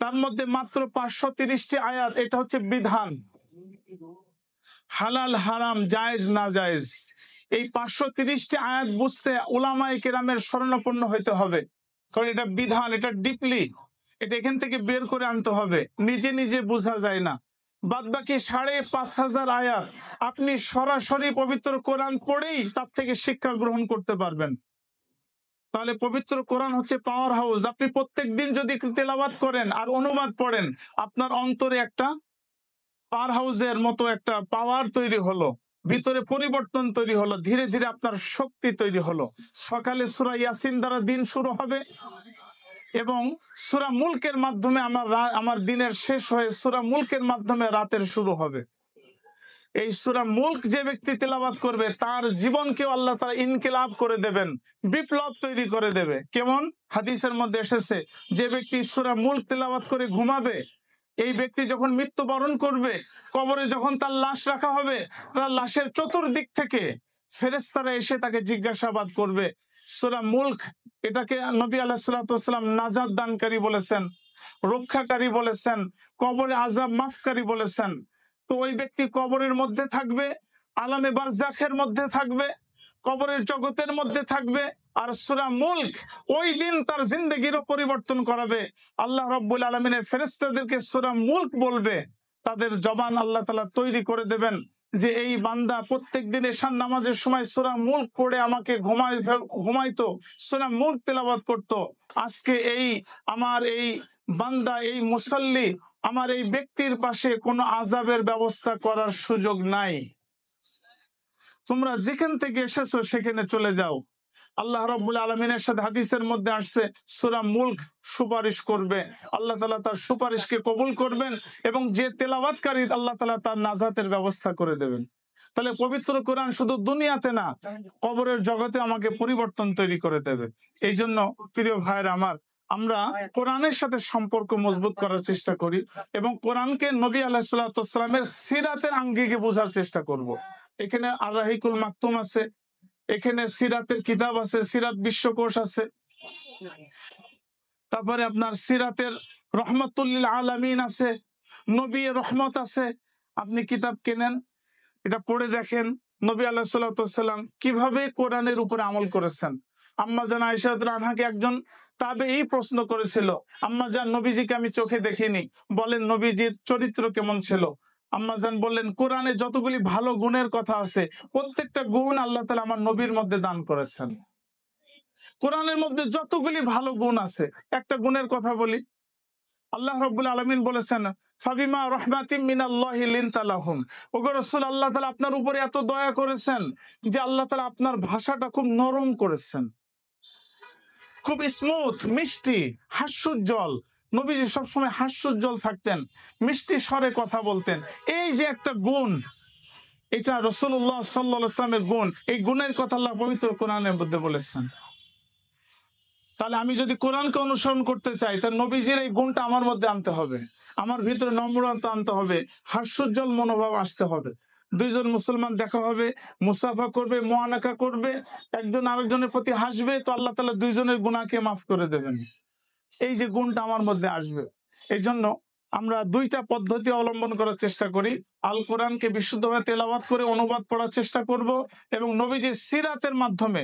তার মধ্যে মাত্র 530টি আয়াত এটা হচ্ছে বিধান, হালাল হারাম জায়েজ না জায়েজ। এই 530টি আয়াত বুঝতে উলামায়ে কেরামের শরণাপন্ন হইতে হবে, কারণ এটা বিধান, এটা ডিপলি, এটা এখান থেকে বের করে আনতে হবে, নিজে নিজে বোঝা যায় না। বাদ বাকি 5500 আয়াত আপনি সরাসরি পবিত্র কোরআন পড়েই তার থেকে শিক্ষা গ্রহণ করতে পারবেন। তাহলে পবিত্র কোরআন হচ্ছে পাওয়ার হাউস। আপনি প্রত্যেকদিন যদি তেলাওয়াত করেন আর অনুবাদ পড়েন, আপনার অন্তরে একটা পাওয়ার হাউসের মতো একটা পাওয়ার তৈরি হলো, ভিতরে পরিবর্তন তৈরি হলো, ধীরে ধীরে আপনার শক্তি তৈরি হলো। সকালে সূরা ইয়াসিন দ্বারা দিন শুরু হবে এবং সূরা মুলকের মাধ্যমে আমার দিনের শেষ হয়ে সূরা মুলকের মাধ্যমে রাতের শুরু হবে। এই সূরা মুলক যে ব্যক্তি তেলাওয়াত করবে তার জীবনকে আল্লাহ তাআলা ইনকিলাব করে দেবেন, বিপ্লব তৈরি করে দেবে। কেমন? হাদিসের মধ্যে এসেছে যে ব্যক্তি সূরা মুলক তেলাওয়াত করে ঘুমাবে, এই ব্যক্তি যখন মৃত্যুবরণ করবে, কবরে যখন তার লাশ রাখা হবে, তার লাশের চতুর্দিক থেকে ফেরেশতারা এসে তাকে জিজ্ঞাসাবাদ করবে। সূরা মুলক এটাকে নবী আলাইহিস সালাতু ওয়াস সালাম নাজাত দানকারী বলেছেন, রক্ষাকারী বলেছেন, কবরে আযাব মাফকারী বলেছেন। তো ওই ব্যক্তি কবরের মধ্যে থাকবে, আলামে বারজাখের মধ্যে থাকবে, কবরের জগতের মধ্যে থাকবে। আর সূরা মুলক ওই দিন তার জিন্দেগিরও পরিবর্তন করাবে। আল্লাহ রাব্বুল আলামিনের ফেরেশতাদেরকে সূরা মুলক বলবে, তাদের জবান আল্লাহ তাআলা তৈরি করে দেবেন যে এই বান্দা প্রত্যেকদিন এশার নামাজের সময় সূরা মুলক পড়ে আমাকে ঘুমাইতো, সূরা মুলক তেলাওয়াত করত। আজকে এই আমার এই বান্দা, এই মুসাল্লি, আমার এই ব্যক্তির পাশে কোনো আযাবের ব্যবস্থা করার সুযোগ নাই। তোমরা যেখান থেকে এসেছো সেখানে চলে যাও। আল্লাহ রাব্বুল আলামিনের সাথে হাদিসের মধ্যে আসছে সূরা মুলক সুপারিশ করবে, আল্লাহ তাআলা তার সুপারিশকে কবুল করবেন এবং যে তেলাওয়াতকারী আল্লাহ তাআলা তার নাজাতের ব্যবস্থা করে দেবেন। তাহলে পবিত্র কোরআন শুধু দুনিয়াতে না, কবরের জগতে আমাকে পরিবর্তন তৈরি করে দেবে। এই জন্য প্রিয় ভাইরা আমার, আমরা কোরআনের সাথে সম্পর্ক মজবুত করার চেষ্টা করি এবং কোরআনকে নবী আলাইহিস সালাতু ওয়াস সালামের সিরাতের আঙ্গিকে বোঝার চেষ্টা করব। এখানে আর রাহিকুল মাকতুম আছে, এখানে সিরাতের কিতাব আছে, সিরাত বিশ্বকোষ আছে, তারপরে আপনার সিরাতের রহমাতুল লিল আলামিন আছে, নবী রহমত আছে। আপনি কিতাব কেনেন, এটা পড়ে দেখেন নবী আলাইহিস সালাতু ওয়াস সালাম কিভাবে কোরআনের উপরে আমল করেছেন। আম্মা জান আয়েশা রাদিয়াল্লাহু আনহাকে একজন তাবেঈ প্রশ্ন করেছিল, আম্মা জান নবীজিকে আমি চোখে দেখিনি, বলেন নবীজির চরিত্র কেমন ছিল? আম্মা জান বললেন কোরআনে যতগুলি ভালো গুণের কথা আছে প্রত্যেকটা গুণ আল্লাহ তাআলা আমার নবীর মধ্যে দান করেছেন। কোরআনের মধ্যে যতগুলি ভালো গুণ আছে, একটা গুণের কথা বলি। আল্লাহ রাব্বুল আলামিন বলেছেন ফাবিমা রাহমাতিম মিনাল্লাহি লিনতা লাহুম। ওগো রাসূল, আল্লাহ তাআলা আপনার উপরে এত দয়া করেছেন যে আল্লাহ তাআলা আপনার ভাষাটা খুব নরম করেছেন, খুব স্মুথ, মিষ্টি, হাস্যোজ্জ্বল। নবীজি সবসময় হাস্যোজ্জ্বল থাকতেন, মিষ্টি স্বরে কথা বলতেন। এই যে একটা গুণ, এটা রাসূলুল্লাহ সাল্লাল্লাহু আলাইহি ওয়াসাল্লামের গুণ। এই গুণের কথা আল্লাহ পবিত্র কোরআনের মধ্যে বলেছেন। তাহলে আমি যদি কোরআনকে অনুসরণ করতে চাই, তাহলে নবীজির এই গুণটা আমার মধ্যে আনতে হবে, আমার ভিতরে নম্রতা আনতে হবে, হাস্যোজ্জ্বল মনোভাব আসতে হবে। দুইজন মুসলমান দেখা হবে, মুসাফা করবে, মুআনাকা করবে, একজন আরেকজনের প্রতি হাসবে, তো আল্লাহ তাআলা দুইজনের গুনাহকে মাফ করে দেবেন। এই যে গুণটা আমার মধ্যে আসবে। এই জন্য আমরা দুইটা পদ্ধতি অবলম্বন করার চেষ্টা করি। আল কোরআনকে বিশুদ্ধভাবে তেলাওয়াত করে অনুবাদ পড়ার চেষ্টা করব এবং নবীজির সিরাতের মাধ্যমে,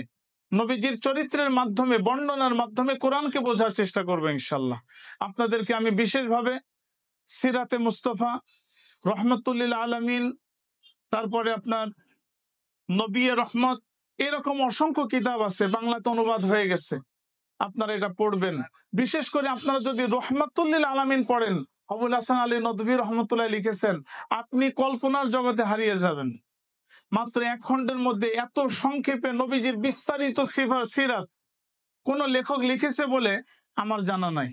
নবীজির চরিত্রের মাধ্যমে, বর্ণনার মাধ্যমে কোরআনকে বোঝার চেষ্টা করবো ইনশাআল্লাহ। আপনাদেরকে আমি বিশেষভাবে সিরাতে মুস্তাফা, রহমাতুল লিল আলামিন, তারপরে আপনার নবী রহমত, এরকম অসংখ্য কিতাব আছে, বাংলাতে অনুবাদ হয়ে গেছে, আপনারা এটা পড়বেন। বিশেষ করে আপনারা যদি রহমাতুল লিল আলামিন পড়েন, আবুল হাসান আলী নদভী রহমতুল্লাহ লিখেছেন, আপনি কল্পনার জগতে হারিয়ে যাবেন। মাত্র 1 খণ্ডের মধ্যে এত সংক্ষেপে নবীজির বিস্তারিত সিরাত কোন লেখক লিখেছে বলে আমার জানা নাই।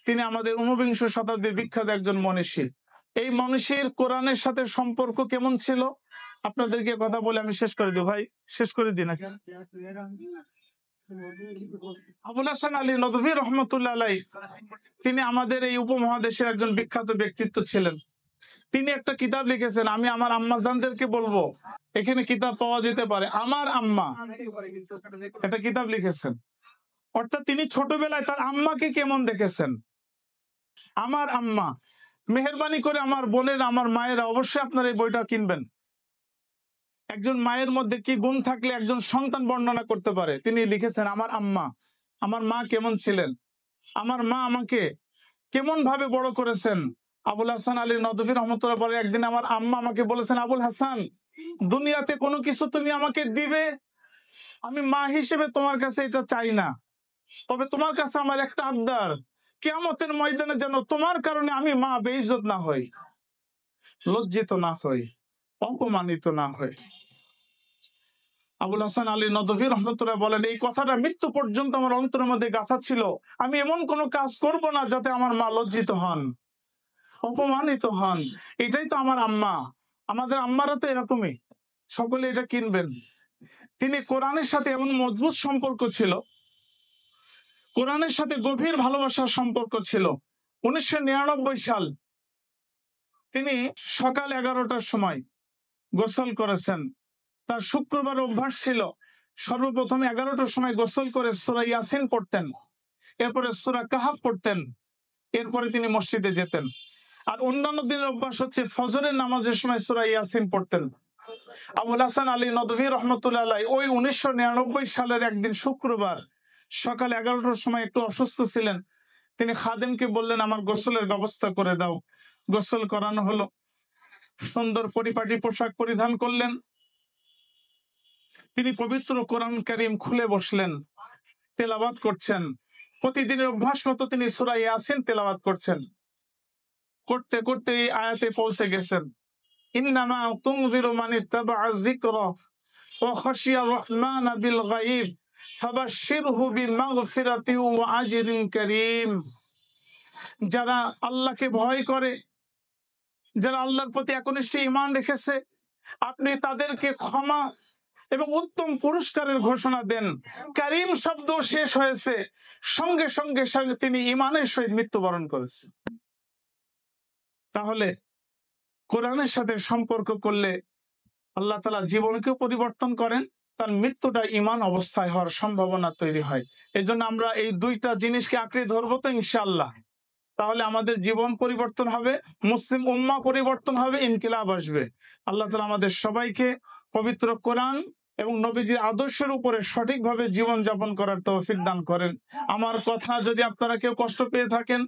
তিনি আমাদের ঊনবিংশ শতাব্দীর বিখ্যাত একজন মনীষী। এই মনীষীর কোরআনের সাথে সম্পর্ক কেমন ছিল আপনাদেরকে কথা বলে আমি শেষ করে দিই। ভাই শেষ করে দিই নাকি? আবুল হাসান আলী নদভী রহমতুল্লাহ আলাইহি, তিনি আমাদের এই উপমহাদেশের একজন বিখ্যাত ব্যক্তিত্ব ছিলেন। তিনি একটা কিতাব লিখেছেন, আমি আমার আম্মা জানদেরকে বলবো, এখানে কিতাব পাওয়া যেতে পারে, আমার আম্মা একটা কিতাব লিখেছেন। অর্থাৎ তিনি ছোটবেলায় তার আম্মাকে কেমন দেখেছেন। আমার আম্মা, মেহেরবানি করে আমার বোনের, আমার মায়েরা অবশ্যই আপনারা এই বইটা কিনবেন। একজন মায়ের মধ্যে কি গুণ থাকলে একজন সন্তান বর্ণনা করতে পারে। তিনি লিখেছেন আমার আম্মা, আমার মা কেমন ছিলেন, আমার মা আমাকে কেমন ভাবে বড় করেছেন। আবুল হাসান আলী নদভী রহমতুল্লাহ বলে, একদিন আমার আম্মা আমাকে বলেছেন, আবুল হাসান, দুনিয়াতে কোনো কিছু তুমি আমাকে দিবে, আমি মা হিসেবে তোমার কাছে এটা চাই না, তবে তোমার কাছে আমার একটা আবদার, কিয়ামতের ময়দানে যেন তোমার কারণে আমি মা বেইজ্জত না হই, লজ্জিত না হই, অপমানিত না হই। আবুল হাসান আলী নদভী রহমতুল্লাহ বলেন, এই কথাটা মৃত্যু পর্যন্ত আমার অন্তরের মধ্যে গাঁথা ছিল। আমি এমন কোনো কাজ করব না যাতে আমার মা লজ্জিত হন, অপমানিত হন। এটাই তো আমার আম্মা। আমাদের আম্মারা তো এরকমই, সকলে এটা কিনবেন। তিনি কোরআনের সাথে এমন মজবুত সম্পর্ক ছিল, কোরআনের সাথে গভীর ভালোবাসার সম্পর্ক ছিল। 1999 সাল তিনি সকাল 11টার সময় গোসল করেছেন। তার শুক্রবার অভ্যাস ছিল সর্বপ্রথম 11টার সময় গোসল করে সূরা ইয়াসিন পড়তেন, এরপরে সূরা কাহাফ পড়তেন, এরপরে তিনি মসজিদে যেতেন। আর অন্যান্য দিনের অভ্যাস হচ্ছে ফজরের নামাজের সময় সূরা ইয়াসিন পড়তেন। আবুল হাসান আলী নদভী রহমতুল্লাহ আলাইহি ওই 1999 সালের একদিন শুক্রবার সকাল 11টার সময় একটু অসুস্থ ছিলেন। তিনি খাদেমকে বললেন, আমার গোসলের ব্যবস্থা করে দাও। গোসল করানো হলো, সুন্দর পরিপাটি পোশাক পরিধান করলেন, তিনি পবিত্র কোরআন কারীম খুলে বসলেন, তেলাওয়াত করছেন। প্রতিদিনের অভ্যাস মতো তিনি সূরা ইয়াসিন তেলাওয়াত করছেন। করতে করতে এই আয়াতে পৌঁছে গেছেন, ইন্নামা তুনযিরু মান ইত্তাবা'a যিকরা ওয়া খাশিয়া রাহমানা বিল গায়ব ফাবাশশিরহু বিমাগফিরাতিন ওয়া আজরিন কারীম। যারা আল্লাহকে ভয় করে, যারা আল্লাহর প্রতি একনিষ্ঠ ঈমান রেখেছে, আপনি তাদেরকে ক্ষমা এবং উত্তম পুরস্কারের ঘোষণা দেন। কারীম শব্দ শেষ হয়েছে, সঙ্গে সঙ্গে তিনি ঈমানের সহিত মৃত্যুবরণ করেছেন। তাহলে কোরআনের সাথে সম্পর্ক করলে আল্লাহ তাআলা জীবনকেও পরিবর্তন করেন, তার মৃত্যুটা ঈমান অবস্থায় হওয়ার সম্ভাবনা তৈরি হয়। এজন্য আমরা এই দুইটা জিনিসকে আঁকড়ে ধরবো তো ইনশাআল্লাহ, তাহলে আমাদের জীবন পরিবর্তন হবে, মুসলিম উম্মাহ পরিবর্তন হবে, ইনকিলাব আসবে। আল্লাহ তাআলা আমাদের সবাইকে পবিত্র কোরআন এবং নবীজির আদর্শের উপরে সঠিকভাবে জীবন যাপন করার তৌফিক দান করেন। আমার কথা যদি আপনারা কেউ কষ্ট পেয়ে থাকেন,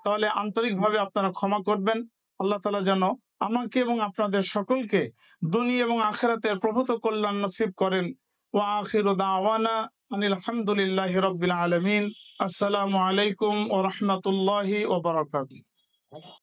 তাহলে আন্তরিকভাবে আপনারা ক্ষমা করবেন। আল্লাহ তাআলা যেন আমাকে এবং আপনাদের সকলকে দুনিয়া এবং আখিরাতের প্রভূত কল্যাণ নসিব করেন। ওয়া আখিরু দাওয়ানা আনিল হামদুলিল্লাহি রাব্বিল আলামিন। আসসালামু আলাইকুম ওয়া রাহমাতুল্লাহি ওয়া বারাকাতুহু।